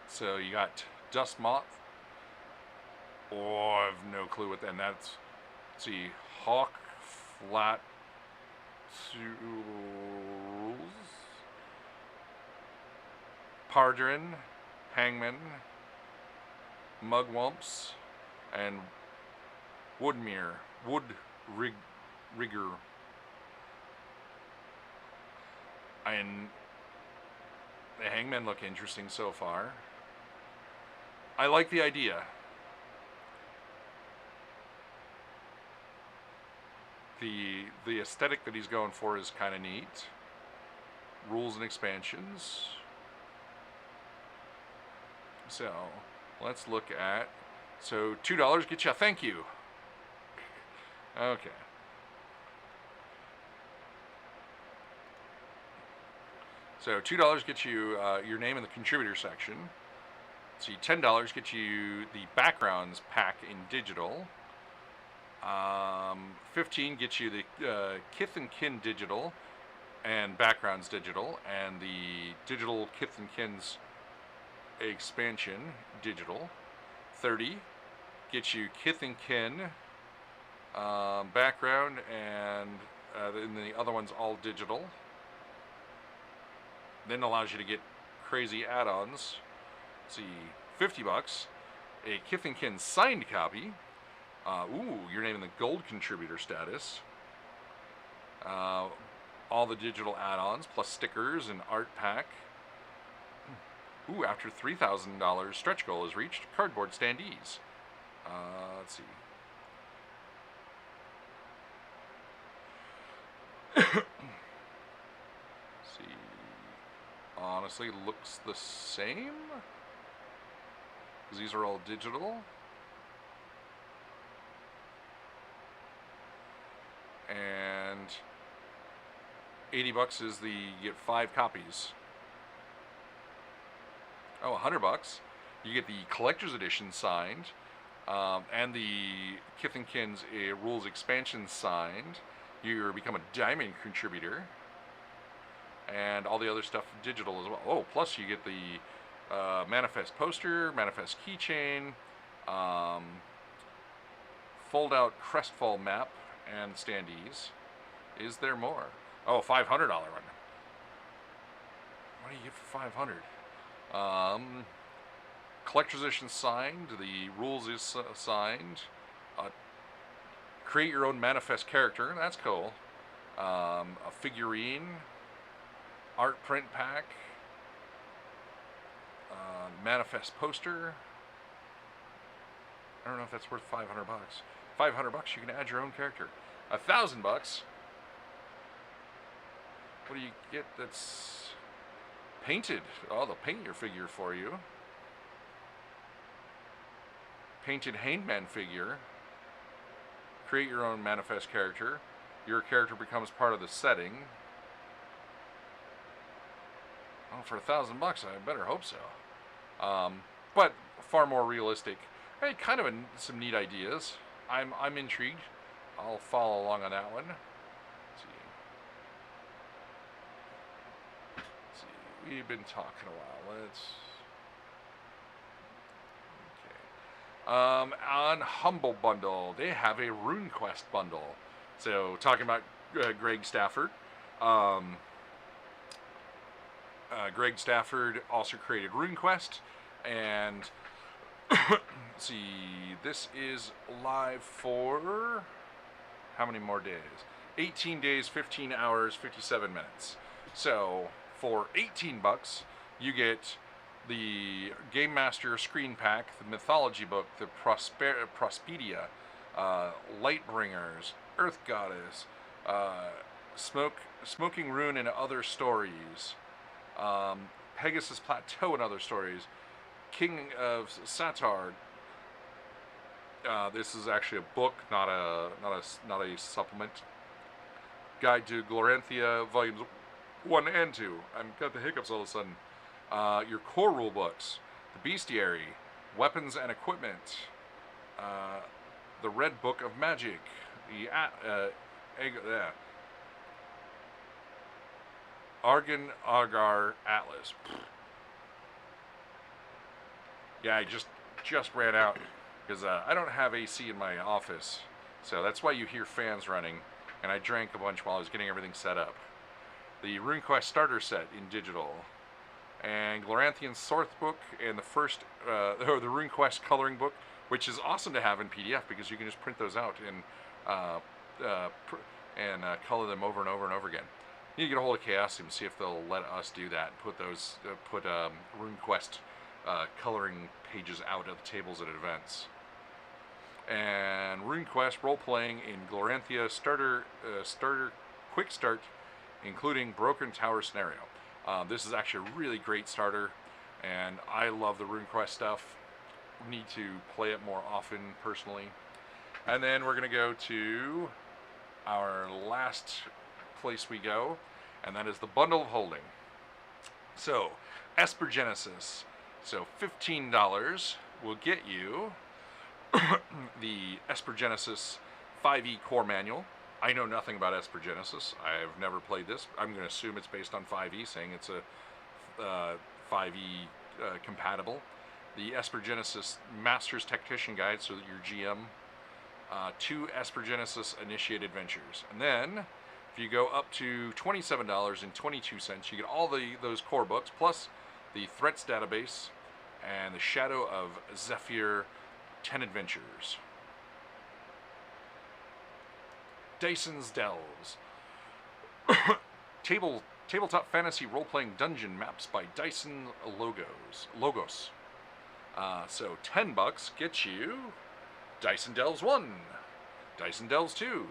So you got Dust Moth. Oh, I have no clue what that. And that's, let's see, Hawk Flat Tools, Pardrin, Hangman, Mugwumps, and Rigger. And the Hangmen look interesting so far. I like the idea. The aesthetic that he's going for is kind of neat. Rules and expansions. So let's look at. So $2 gets you a thank you. Okay. So $2 gets you your name in the contributor section. See, $10 gets you the backgrounds pack in digital. 15 gets you the Kith and Kin digital and backgrounds digital, and the digital Kith and Kin's expansion digital. 30 gets you Kith and Kin background, and then the other one's all digital. Then allows you to get crazy add-ons. See, $50, a Kith and Kin signed copy. Your name in the gold contributor status. All the digital add-ons plus stickers and art pack. After $3,000 stretch goal is reached, cardboard standees. Let's see. See. Honestly, looks the same. Because these are all digital. And $80 is you get 5 copies. Oh, $100. You get the collector's edition signed, and the Kith and Kin's rules expansion signed. You become a diamond contributor, and all the other stuff digital as well. Oh, plus you get the manifest poster, manifest keychain, fold out Crestfall map, and standees. Is there more? Oh, $500 one. What do you get for $500? Collector's edition signed. The rules is signed. Create your own manifest character. That's cool. A figurine. Art print pack. Manifest poster. I don't know if that's worth $500. $500, you can add your own character. $1,000. What do you get that's painted? Oh, they'll paint your figure for you. Painted Hangman figure. Create your own manifest character. Your character becomes part of the setting. Oh, for $1,000, I better hope so. But far more realistic. Hey, kind of some neat ideas. I'm intrigued. I'll follow along on that one. Let's see. We've been talking a while. Okay. On Humble Bundle, they have a RuneQuest bundle. So talking about Greg Stafford. Greg Stafford also created RuneQuest, and let's see, this is live for how many more days? 18 days, 15 hours, 57 minutes. So For 18 bucks, you get the Game Master screen pack, the Mythology book, the Prospedia, Lightbringers, Earth Goddess, Smoking Rune and Other Stories, Pegasus Plateau and Other Stories, King of Satar. This is actually a book, not a supplement. Guide to Gloranthia, volumes 1 and 2. I've got the hiccups all of a sudden. Your core rule books, the Bestiary, Weapons and Equipment, the Red Book of Magic, the Argon Agar Atlas. Yeah, I just ran out because I don't have AC in my office, so that's why you hear fans running. And I drank a bunch while I was getting everything set up. The RuneQuest starter set in digital, and Gloranthian Source book, and the first the RuneQuest coloring book, which is awesome to have in PDF because you can just print those out and color them over and over and over again. You need to get a hold of Chaosium, see if they'll let us do that. Put those RuneQuest coloring pages out at the tables at events. And RuneQuest role-playing in Gloranthia starter quick start, including Broken Tower scenario. This is actually a really great starter, and I love the RuneQuest stuff. Need to play it more often personally. And then we're going to go to our last place we go, and that is the Bundle of Holding. So, Esper Genesis. So $15 will get you the Esper Genesis 5e core manual. I know nothing about Esper Genesis. I've never played this. I'm going to assume it's based on 5e, saying it's a 5e compatible. The Esper Genesis Master's Tactician Guide, so that your GM. 2 Esper Genesis Initiate Adventures. And then, if you go up to $27.22, you get all those core books, plus the Threats Database and the Shadow of Zephyr 10 Adventures. Dyson's Delves. Tabletop fantasy role-playing dungeon maps by Dyson Logos. So $10 gets you Dyson Delves 1, Dyson Delves 2,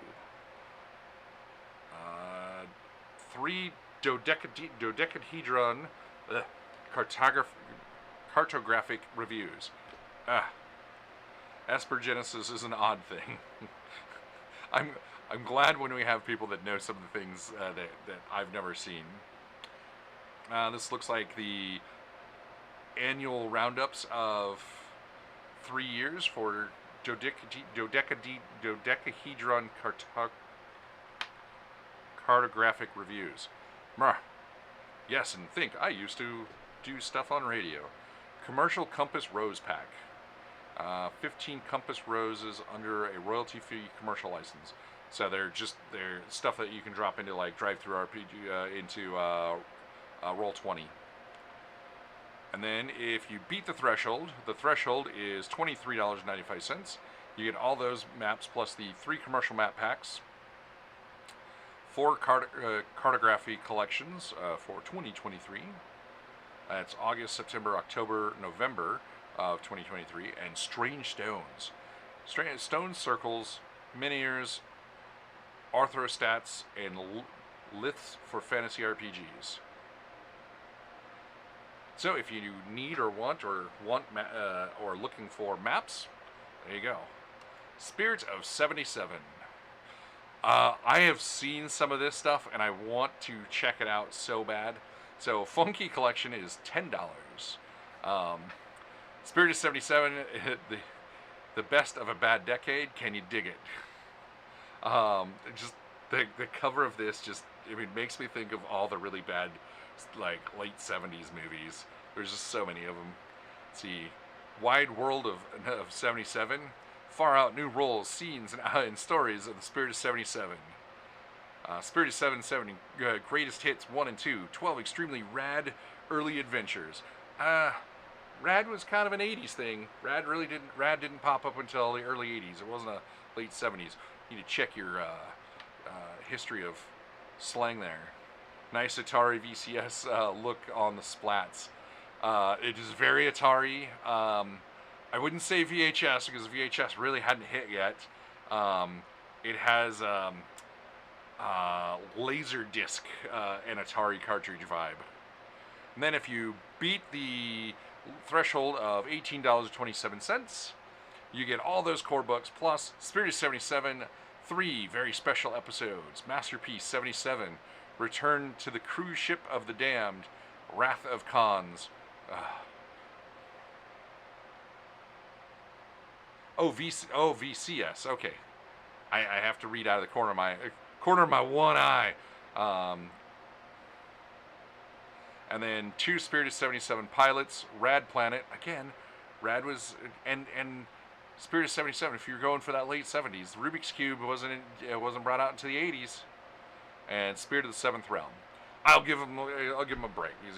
3 dodecahedron cartographic reviews. Esper Genesis is an odd thing. I'm glad when we have people that know some of the things that I've never seen. This looks like the annual roundups of 3 years for dodecahedron cartographic reviews. Yes, and think, I used to do stuff on radio. Commercial Compass Rose Pack. 15 Compass Roses under a royalty-free commercial license. So they're stuff that you can drop into like Drive-Thru RPG, into Roll20. And then if you beat the threshold is $23.95. You get all those maps plus the 3 commercial map packs, 4 cartography collections for 2023. That's August, September, October, November of 2023, and Strange Stones. Stone circles, miniatures, arthrostats, and liths for fantasy RPGs. So if you need or want or looking for maps, there you go. Spirits of 77. I have seen some of this stuff and I want to check it out so bad. So Funky Collection is $10. Spirit of 77, the best of a bad decade. Can you dig it? Just the cover of this makes me think of all the really bad like late 70s movies. There's just so many of them. Let's see, Wide World of 77, far out new roles, scenes, and stories of the Spirit of 77. Spirit of 77, greatest hits 1 and 2, 12 extremely rad early adventures. Rad was kind of an 80s thing. Rad didn't pop up until the early 80s. It wasn't a late 70s. You need to check your history of slang there. Nice Atari VCS look on the splats. It is very Atari. I wouldn't say VHS because VHS really hadn't hit yet. It has Laserdisc and Atari cartridge vibe. And then if you beat the threshold of $18.27, you get all those core books plus Spirit of 77, 3 very special episodes, Masterpiece 77, Return to the Cruise Ship of the Damned, Wrath of Khans. VCS. Okay, I have to read out of the corner of my one eye. And then 2 Spirit of 77 pilots, Rad Planet. Again, Rad was and Spirit of 77. If you're going for that late 70s, Rubik's Cube wasn't brought out into the 80s. And Spirit of the Seventh Realm. I'll give him a break. He's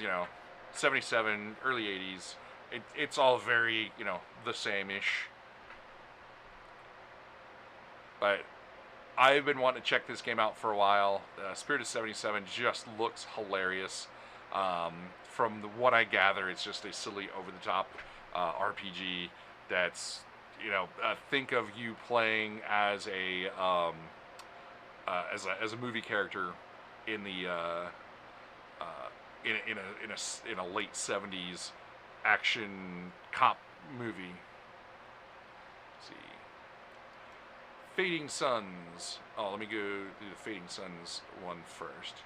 77, early 80s. It's all very the same-ish. But I've been wanting to check this game out for a while. Spirit of 77 just looks hilarious. From what I gather, it's just a silly, over-the-top RPG that's, think of you playing as a movie character in the in a late 70s action cop movie. Let's see. Fading Suns. Oh, let me go do the Fading Suns one first.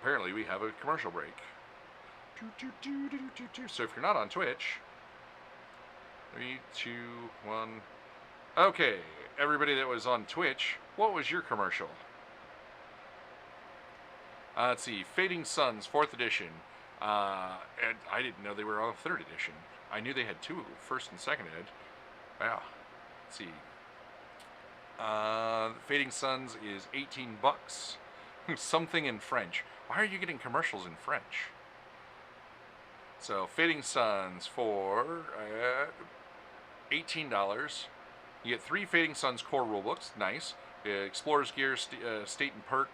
Apparently we have a commercial break. So if you're not on Twitch, 3, 2, 1. Okay, everybody that was on Twitch, what was your commercial? Let's see, Fading Suns, 4th edition. And I didn't know they were on 3rd edition. I knew they had 2, 1st and 2nd ed. Wow. Let's see. Fading Suns is $18. Something in French. Why are you getting commercials in French? So, Fading Suns for $18. You get 3 Fading Suns core rulebooks. Nice. Explorer's Gear, State and Perk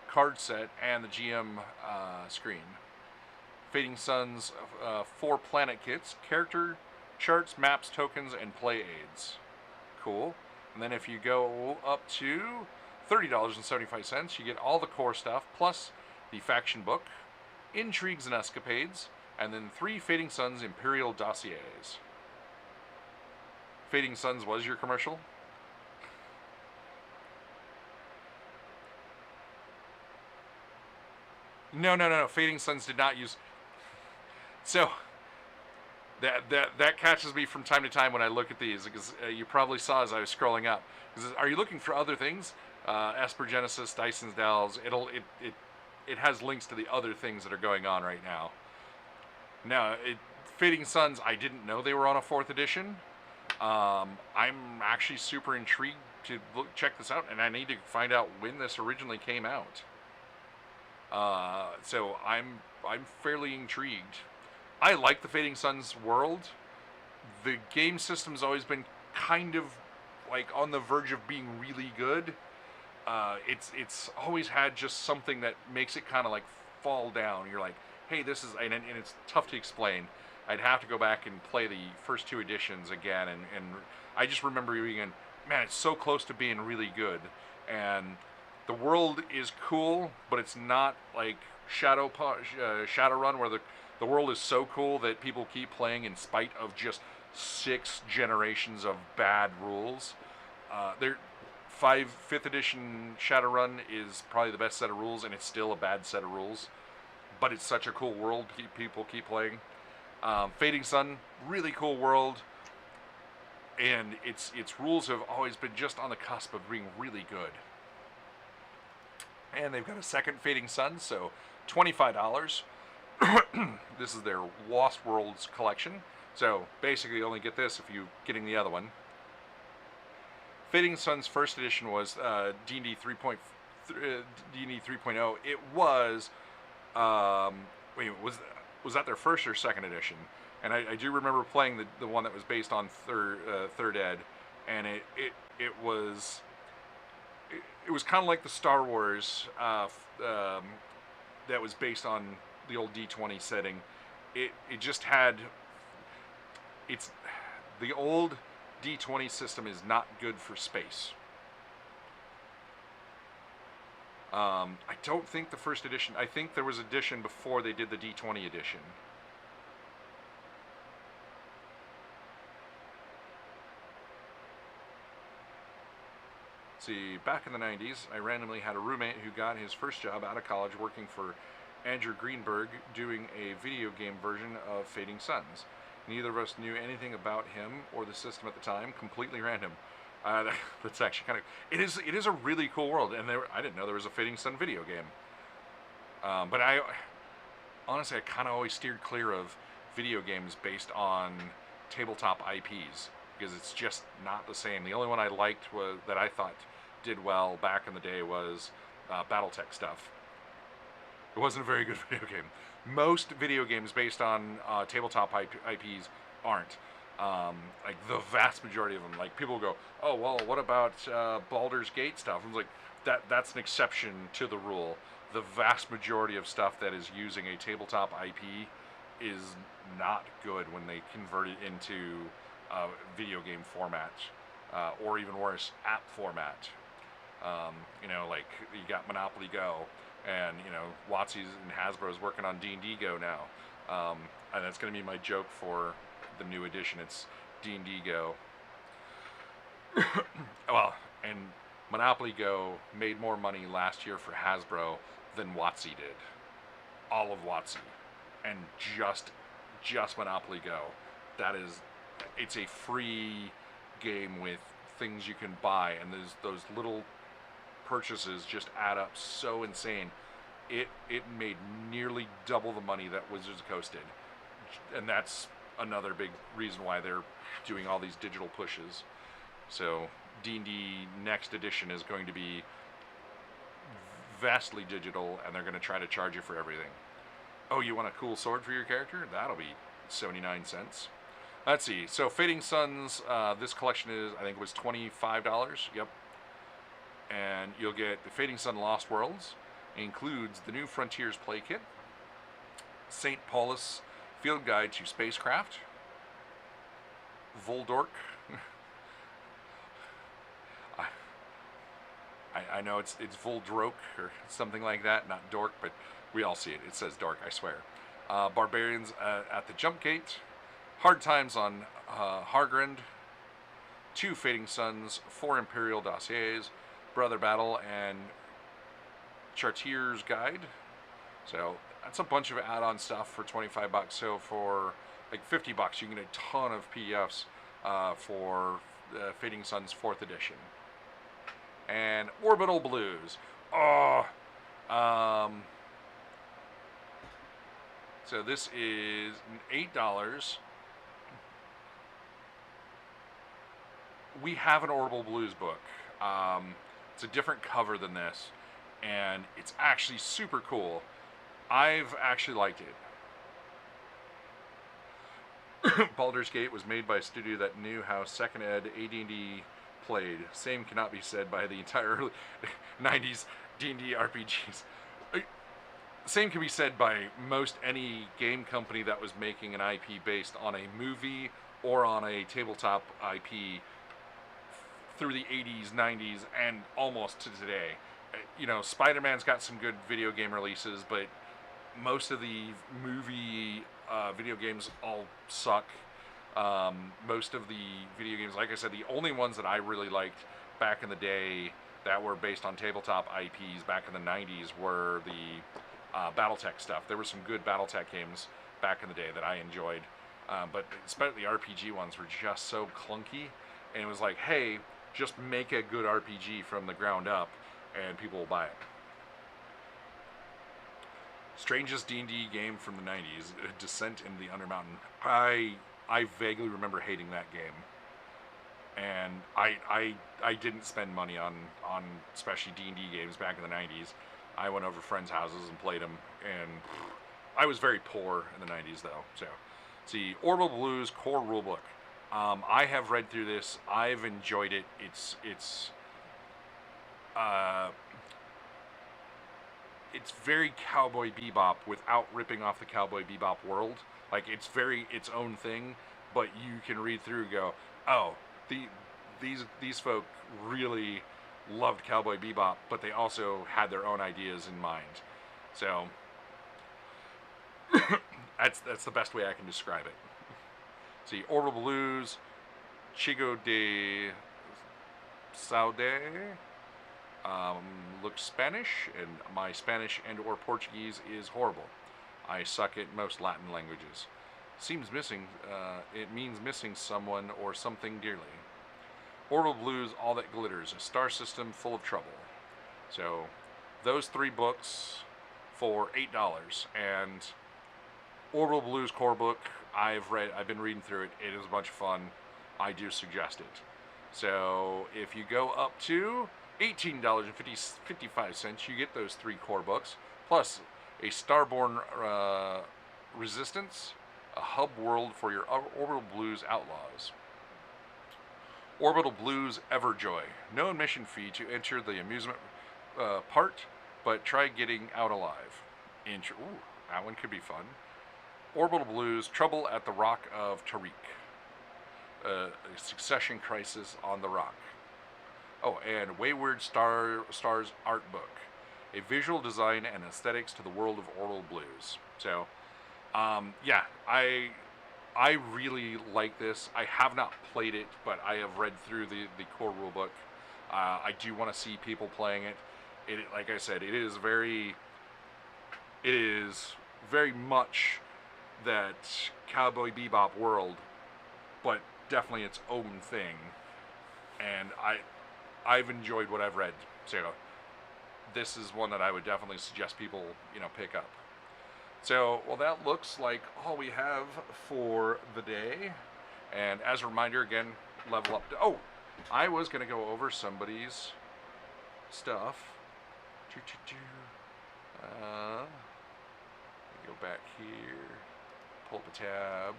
card set, and the GM screen. Fading Suns 4 planet kits, character charts, maps, tokens, and play aids. Cool. And then if you go up to $30.75, you get all the core stuff, plus the faction book, Intrigues and Escapades, and then 3 Fading Suns Imperial dossiers. Fading Suns was your commercial? No. Fading Suns did not use... So, that catches me from time to time when I look at these, because you probably saw as I was scrolling up. Are you looking for other things? Esper Genesis, Dyson's Dells, it has links to the other things that are going on right now. Now, Fading Suns, I didn't know they were on a 4th edition. I'm actually super intrigued to check this out, and I need to find out when this originally came out. So I'm fairly intrigued. I like the Fading Suns world. The game system's always been kind of like on the verge of being really good. It's always had just something that makes it kind of like fall down. You're like, hey, this is, and it's tough to explain. I'd have to go back and play the first 2 editions again, and I just remember being, man, it's so close to being really good. And the world is cool, but it's not like Shadowrun, where the world is so cool that people keep playing in spite of just 6 generations of bad rules. 5th edition Shadowrun is probably the best set of rules, and it's still a bad set of rules. But it's such a cool world, people keep playing. Fading Sun, really cool world, and its rules have always been just on the cusp of being really good. And they've got a second Fading Sun, so $25. This is their Lost Worlds collection. So basically you only get this if you're getting the other one. Fading Sun's first edition was D&D 3.0. It was was that their first or second edition? And I do remember playing the one that was based on third ed, and it was it was kind of like the Star Wars that was based on the old D20 setting. It just had the old D20 system is not good for space. I don't think the first edition. I think there was an edition before they did the D20 edition. See, back in the 90s, I randomly had a roommate who got his first job out of college working for Andrew Greenberg doing a video game version of Fading Suns. Neither of us knew anything about him or the system at the time. Completely random. That's actually kind of... It is a really cool world, and I didn't know there was a Fading Sun video game. But honestly, I kind of always steered clear of video games based on tabletop IPs, because it's just not the same. The only one I liked that I thought did well back in the day was BattleTech stuff. It wasn't a very good video game. Most video games based on tabletop IPs aren't. Like the vast majority of them. Like people go, oh well, what about Baldur's Gate stuff? I was like, that's an exception to the rule. The vast majority of stuff that is using a tabletop IP is not good when they convert it into video game format, or even worse, app format. Like you got Monopoly Go, and WotC's and Hasbro's working on D&D Go now, and that's going to be my joke for the new edition. It's D&D Go. Well, and Monopoly Go made more money last year for Hasbro than WotC did. All of WotC, and just Monopoly Go. It's a free game with things you can buy, and those little purchases just add up so insane. It made nearly double the money that Wizards of the Coast did, and that's another big reason why they're doing all these digital pushes. So D&D next edition is going to be vastly digital, and they're going to try to charge you for everything. Oh, you want a cool sword for your character? That'll be 79 cents. Let's see. So Fading Suns, this collection I think it was $25. Yep. And you'll get the Fading Sun Lost Worlds. It includes the New Frontiers play kit, St. Paulus Field Guide to Spacecraft, Voldork. I know it's Voldrok or something like that, not Dork, but we all see it. It says Dork, I swear. Barbarians at the Jump Gate, Hard Times on Hargrand, 2 Fading Suns, 4 Imperial Dossiers, Brother Battle, and Chartier's Guide. So that's a bunch of add-on stuff for $25. So for like $50, you can get a ton of PDFs for Fading Suns 4th edition. And Orbital Blues. So this is $8. We have an Orbital Blues book. It's a different cover than this, and it's actually super cool. I've actually liked it. Baldur's Gate was made by a studio that knew how second ed AD&D played. Same cannot be said by the entire early 90s D&D RPGs. Same can be said by most any game company that was making an IP based on a movie or on a tabletop IP through the 80s, 90s, and almost to today. Spider-Man's got some good video game releases, but most of the movie video games all suck. Most of the video games, like I said, the only ones that I really liked back in the day that were based on tabletop IPs back in the 90s were the BattleTech stuff. There were some good BattleTech games back in the day that I enjoyed, but especially the RPG ones were just so clunky, and it was like, hey, just make a good RPG from the ground up, and people will buy it. Strangest D&D game from the 90s, Descent into the Undermountain. I vaguely remember hating that game, and I didn't spend money on especially D&D games back in the 90s. I went over friends' houses and played them, and I was very poor in the 90s though. So, see, Orbital Blues core rulebook. I have read through this. I've enjoyed it. it's very Cowboy Bebop without ripping off the Cowboy Bebop world. Like, it's very its own thing, but you can read through and go, oh, these folk really loved Cowboy Bebop, but they also had their own ideas in mind. So that's the best way I can describe it. See, Orbital Blues, Chico de Saude, looks Spanish, and my Spanish and or Portuguese is horrible. I suck at most Latin languages. Seems missing, it means missing someone or something dearly. Orbital Blues, All That Glitters, a star system full of trouble. So, those 3 books for $8, and Orbital Blues core book, I've been reading through it. It is a bunch of fun. I do suggest it. So, if you go up to $18.55, you get those 3 core books, plus a Starborn Resistance, a hub world for your Orbital Blues outlaws. Orbital Blues Everjoy. No admission fee to enter the amusement part, but try getting out alive. Ooh, that one could be fun. Orbital Blues Trouble at the Rock of Tariq. A succession crisis on the rock. Oh, and Wayward Stars art book. A visual design and aesthetics to the world of Orbital Blues. So, yeah, I really like this. I have not played it, but I have read through the core rulebook. I do want to see people playing it. Like I said, it is very much that Cowboy Bebop world, but definitely its own thing. And I've enjoyed what I've read. So this is one that I would definitely suggest people, pick up. So, well, that looks like all we have for the day. And as a reminder, again, level up. Oh, I was going to go over somebody's stuff. Go back here, pull up a tab.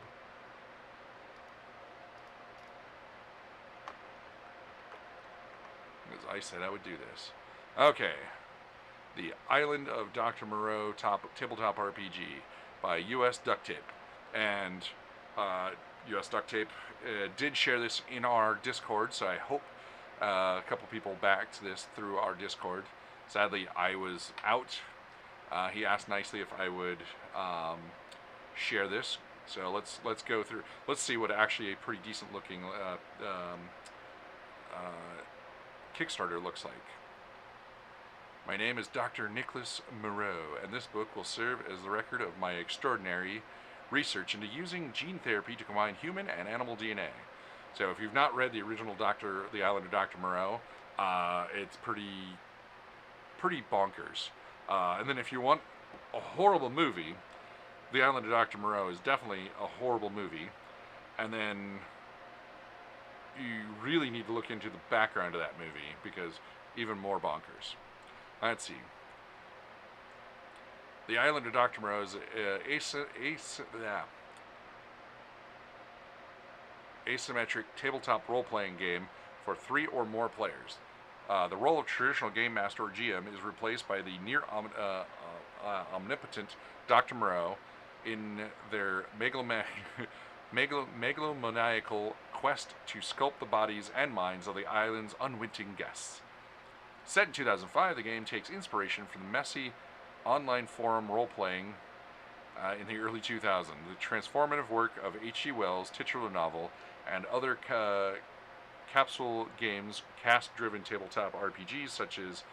As I said, I would do this. Okay. The Island of Dr. Moreau tabletop RPG by US Duct Tape. And US Duct Tape did share this in our Discord, so I hope a couple people backed this through our Discord. Sadly, I was out. He asked nicely if I would share this. So let's go through. Let's see what actually a pretty decent looking Kickstarter looks like. My name is Dr. Nicholas Moreau, and this book will serve as the record of my extraordinary research into using gene therapy to combine human and animal DNA. So if you've not read the original The Island of Dr. Moreau, it's pretty bonkers. And then if you want a horrible movie, The Island of Dr. Moreau is definitely a horrible movie. And then you really need to look into the background of that movie, because even more bonkers. Let's see. The Island of Dr. Moreau is asymmetric tabletop role-playing game for 3 or more players. The role of traditional game master or GM is replaced by the near omnipotent Dr. Moreau in their megalomaniacal quest to sculpt the bodies and minds of the island's unwitting guests. Set in 2005, the game takes inspiration from the messy online forum role-playing in the early 2000s. The transformative work of H.G. Wells' titular novel and other capsule games, cast-driven tabletop RPGs such as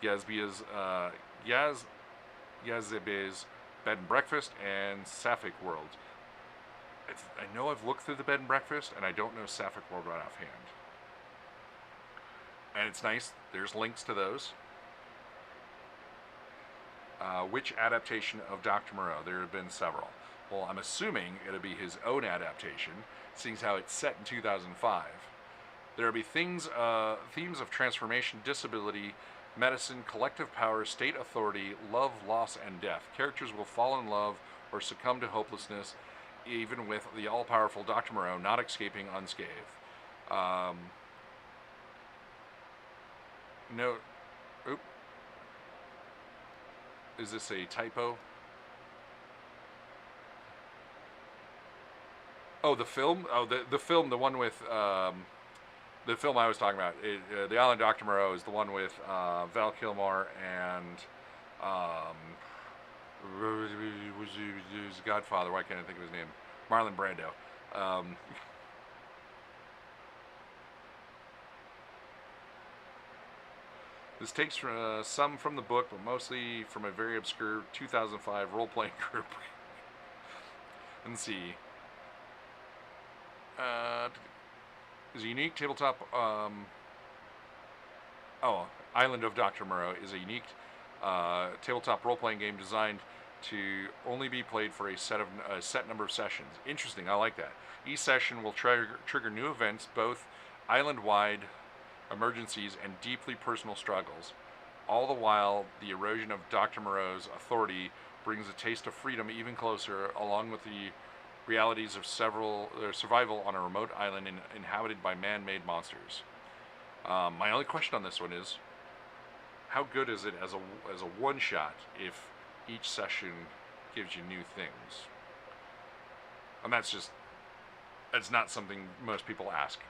Yazbe's Bed and Breakfast and Sapphic World. I know I've looked through the Bed and Breakfast, and I don't know Sapphic World right offhand. And it's nice. There's links to those. Which adaptation of Dr. Moreau? There have been several. Well, I'm assuming it'll be his own adaptation, seeing how it's set in 2005. There will be themes of transformation, disability, medicine, collective power, state authority, love, loss, and death. Characters will fall in love or succumb to hopelessness, even with the all-powerful Dr. Moreau not escaping unscathed. Note Is this a typo? Oh, the film. Oh, the film. The one with the film I was talking about. The Island Dr. Moreau is the one with Val Kilmer and was the Godfather. Why can't I think of his name? Marlon Brando. This takes some from the book, but mostly from a very obscure 2005 role-playing group. Let's see. Is a unique tabletop. Island of Dr. Moreau is a unique tabletop role-playing game designed to only be played for a set number of sessions. Interesting, I like that. Each session will trigger new events, both island-wide emergencies and deeply personal struggles. All the while, the erosion of Dr. Moreau's authority brings a taste of freedom even closer, along with the realities of survival on a remote island inhabited by man-made monsters. My only question on this one is, how good is it as a one-shot if each session gives you new things? And that's not something most people ask.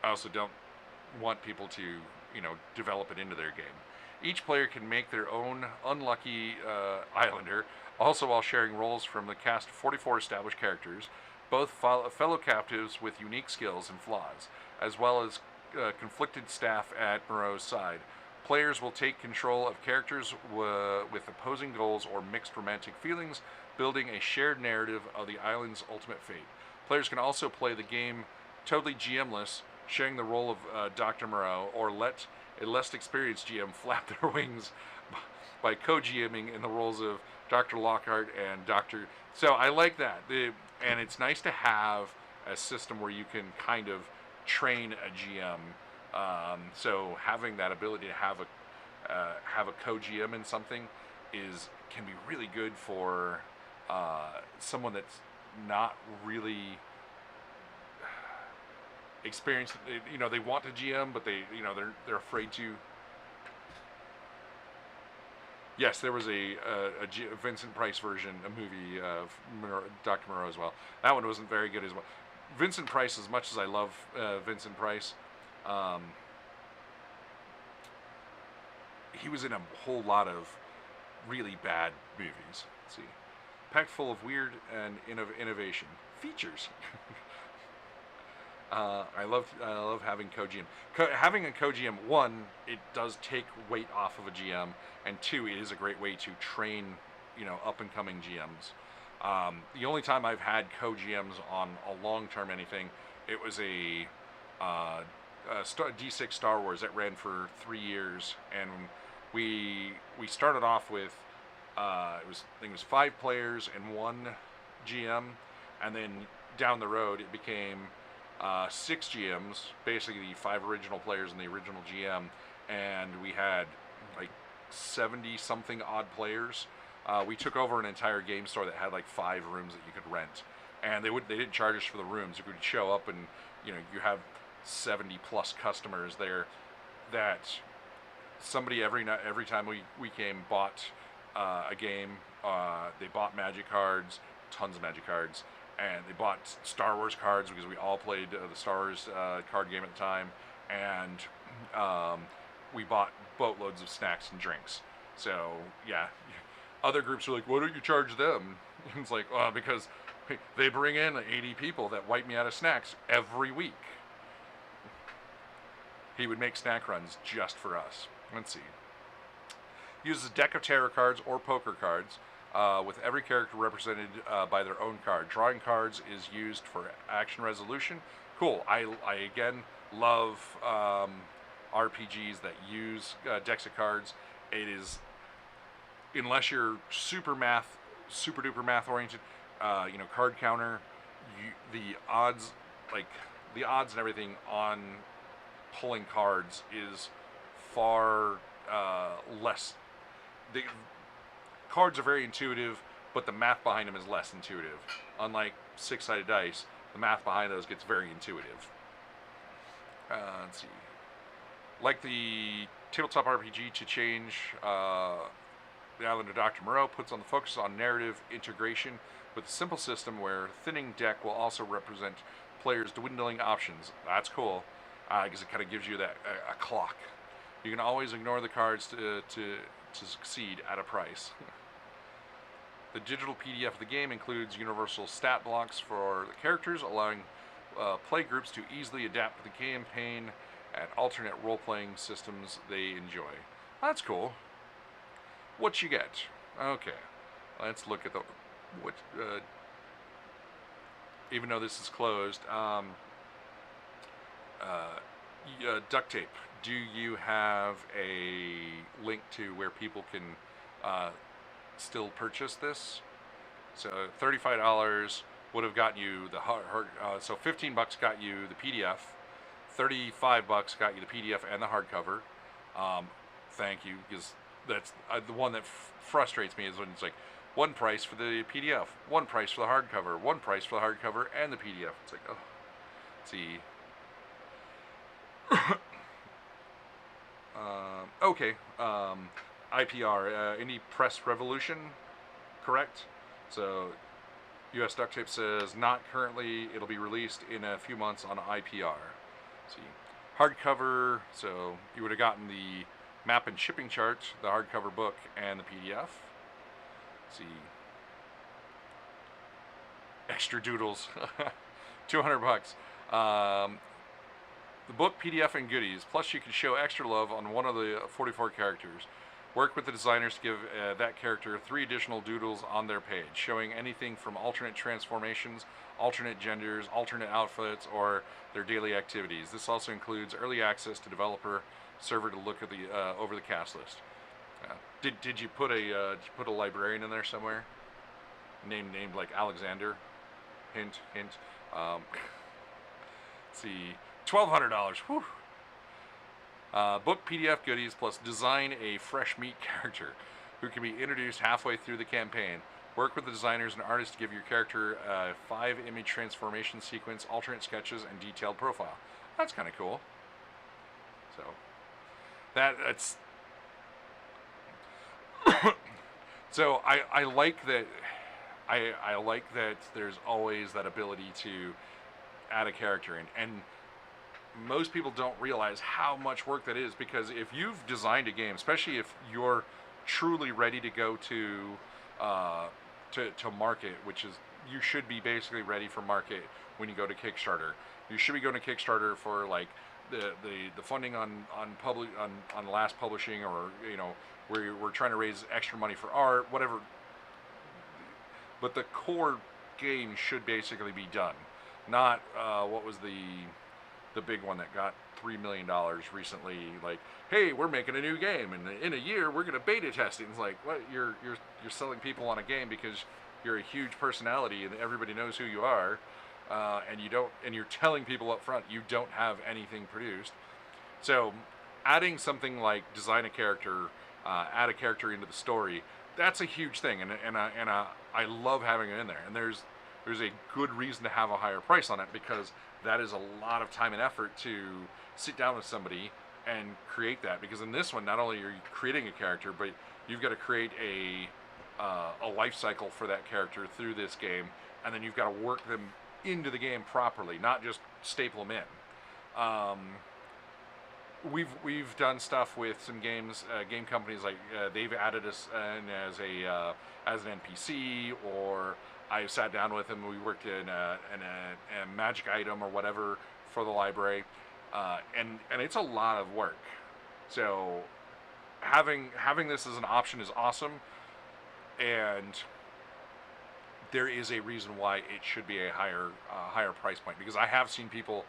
I also don't want people to, develop it into their game. Each player can make their own unlucky islander, also while sharing roles from the cast of 44 established characters, both fellow captives with unique skills and flaws, as well as conflicted staff at Moreau's side. Players will take control of characters with opposing goals or mixed romantic feelings, building a shared narrative of the island's ultimate fate. Players can also play the game totally GM-less, sharing the role of Dr. Moreau, or let a less experienced GM flap their wings by co-GMing in the roles of Dr. Lockhart and Dr. So I like that. And it's nice to have a system where you can kind of train a GM. So having that ability to have a co-GM in something can be really good for someone that's not really experienced. They want to GM, but they're afraid to. Yes, there was a Vincent Price version, a movie of Dr. Moreau as well. That one wasn't very good as well. Vincent Price, as much as I love Vincent Price, he was in a whole lot of really bad movies. Let's see. Packed full of weird and innovation. Features. I love having co-GM. Having a co-GM, one, it does take weight off of a GM, and two, it is a great way to train, up-and-coming GMs. The only time I've had co-GMs on a long-term anything, it was a D6 Star Wars that ran for 3 years, and we started off with I think it was 5 players and 1 GM, and then down the road it became 6 GMs, basically the 5 original players and the original GM, and we had like 70 something odd players. We took over an entire game store that had like 5 rooms that you could rent, and they didn't charge us for the rooms. You could show up and you have 70 plus customers there that somebody every time we came bought a game. They bought Magic cards, tons of Magic cards, and they bought Star Wars cards because we all played the Star Wars card game at the time, and we bought boatloads of snacks and drinks. So yeah, other groups are like, why don't you charge them? And it's like, well, because they bring in 80 people that wipe me out of snacks every week. He would make snack runs just for us. Let's see. Uses a deck of tarot cards or poker cards, with every character represented by their own card. Drawing cards is used for action resolution. Cool. I again love RPGs that use decks of cards. It is, unless you're super duper math oriented, card counter, the odds and everything on pulling cards is far less. The cards are very intuitive, but the math behind them is less intuitive. Unlike 6-sided dice, the math behind those gets very intuitive. Let's see. Like the tabletop RPG, to change The Island of Dr. Moreau puts on the focus on narrative integration with a simple system where thinning deck will also represent players' dwindling options. That's cool, because it kind of gives you that a clock. You can always ignore the cards to succeed at a price. The digital PDF of the game includes universal stat blocks for the characters, allowing play groups to easily adapt to the campaign and alternate role-playing systems they enjoy. That's cool. What you get? Okay, let's look at the what. Even though this is closed, duct tape. Do you have a link to where people can still purchase this? So $35 would have gotten you the so $15 got you the PDF, $35 got you the PDF and the hardcover. Thank you, because that's the one that frustrates me is when it's like one price for the PDF, one price for the hardcover, one price for the hardcover and the PDF. It's like, oh, let's see. Okay, IPR, Indie Press Revolution, correct? So, US Duct Tape says, not currently, it'll be released in a few months on IPR. See, hardcover, so you would have gotten the map and shipping chart, the hardcover book, and the PDF. See, extra doodles, $200. The book, PDF, and goodies. Plus, you can show extra love on one of the 44 characters. Work with the designers to give that character 3 additional doodles on their page, showing anything from alternate transformations, alternate genders, alternate outfits, or their daily activities. This also includes early access to developer server to look at the over the cast list. Did you put a librarian in there somewhere? Named like Alexander. Hint. Let's see. $1,200. Whew. Book, PDF, goodies, plus design a fresh meat character who can be introduced halfway through the campaign. Work with the designers and artists to give your character a 5-image transformation sequence, alternate sketches, and detailed profile. That's kind of cool. So that's so I like that. I like that there's always that ability to add a character in, and most people don't realize how much work that is, because if you've designed a game, especially if you're truly ready to go to market, which is, you should be basically ready for market when you go to Kickstarter. You should be going to Kickstarter for like the funding on last publishing, or where we're trying to raise extra money for art, whatever. But the core game should basically be done. Not what was the big one that got $3 million recently, like, hey, we're making a new game, and in a year we're going to beta test it. It's like, what? You're selling people on a game because you're a huge personality and everybody knows who you are, and you're telling people up front you don't have anything produced. So adding something like design a character, add a character into the story, that's a huge thing, and I love having it in there. And there's a good reason to have a higher price on it, because that is a lot of time and effort to sit down with somebody and create that. Because in this one, not only are you creating a character, but you've got to create a life cycle for that character through this game, and then you've got to work them into the game properly, not just staple them in. We've done stuff with some games, game companies, like they've added us in as an NPC, or I sat down with them. We worked in a magic item or whatever for the library, and it's a lot of work. So having this as an option is awesome, and there is a reason why it should be a higher price point, because I have seen people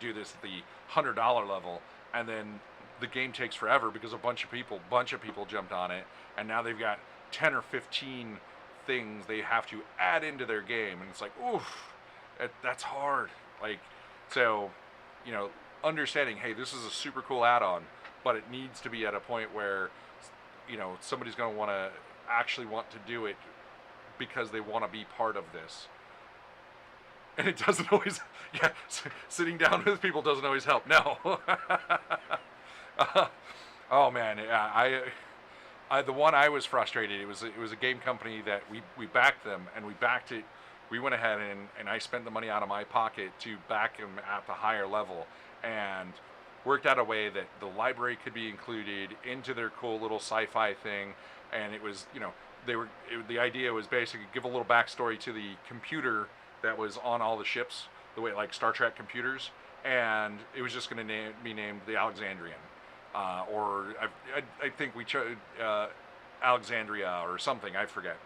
do this at the $100 level, and then the game takes forever because a bunch of people jumped on it, and now they've got 10 or 15 things they have to add into their game, and it's like, oof, that's hard. Like, so understanding, hey, this is a super cool add-on, but it needs to be at a point where somebody's going to actually want to do it because they want to be part of this. And it doesn't always, sitting down with people doesn't always help. No. Oh man, yeah, The one I was frustrated. It was a game company that we backed them, and we backed it. We went ahead and I spent the money out of my pocket to back them at the higher level, and worked out a way that the library could be included into their cool little sci-fi thing. And it was, the idea was basically give a little backstory to the computer that was on all the ships, the way like Star Trek computers, and it was just going to be named the Alexandrian, or I think we chose Alexandria or something, I forget.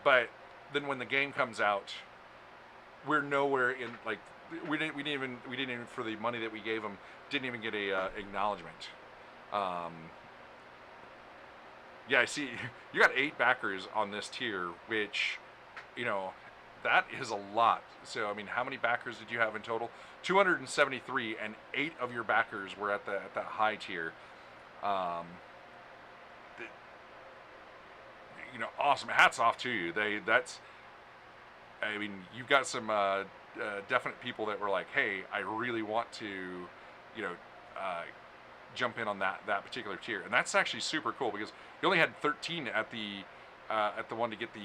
But then when the game comes out, we're nowhere in, like, we didn't even for the money that we gave them, didn't even get a acknowledgement. Yeah, I see you got 8 backers on this tier, which, that is a lot. So, I mean, how many backers did you have in total? 273, and 8 of your backers were at that high tier. Awesome. Hats off to you. I mean, you've got some definite people that were like, hey, I really want to, jump in on that particular tier, and that's actually super cool because you only had 13 at the one to get the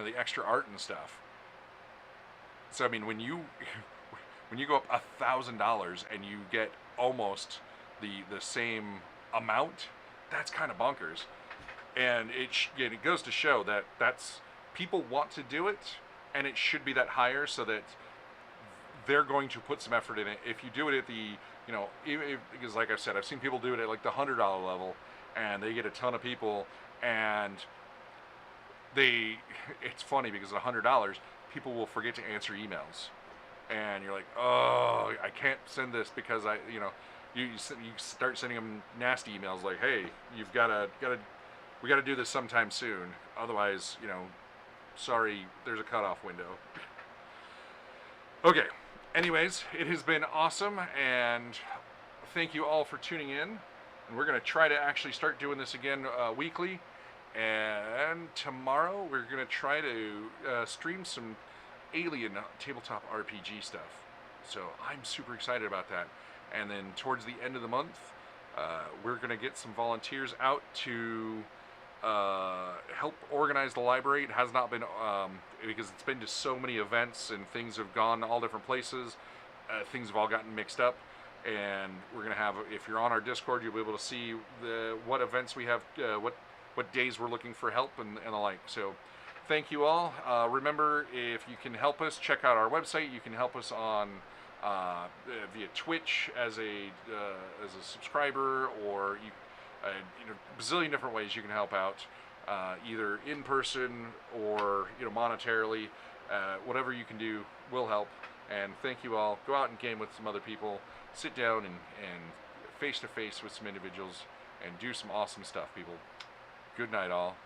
the extra art and stuff. So I mean, when you go up $1,000 and you get almost the same amount, that's kind of bonkers. And it goes to show that that's people want to do it, and it should be that higher so that they're going to put some effort in it. If you do it at the, because like I've said, I've seen people do it at like the $100 level, and they get a ton of people, and it's funny because at $100, people will forget to answer emails, and you're like, oh, I can't send this because you start sending them nasty emails like, hey, we got to do this sometime soon, otherwise, sorry, there's a cutoff window. Okay. Anyways, it has been awesome, and thank you all for tuning in. And we're going to try to actually start doing this again weekly. And tomorrow we're going to try to stream some Alien tabletop RPG stuff. So I'm super excited about that. And then towards the end of the month, we're going to get some volunteers out to help organize the library. It has not been, because it's been to so many events and things have gone all different places. Things have all gotten mixed up, and we're going to have, if you're on our Discord, you'll be able to see what events we have, what days we're looking for help and the like. So thank you all. Remember, if you can help us, check out our website. You can help us on via Twitch as a subscriber, or bazillion different ways you can help out, either in person or monetarily. Whatever you can do will help. And thank you all. Go out and game with some other people. Sit down and face to face with some individuals and do some awesome stuff, people. Good night, all.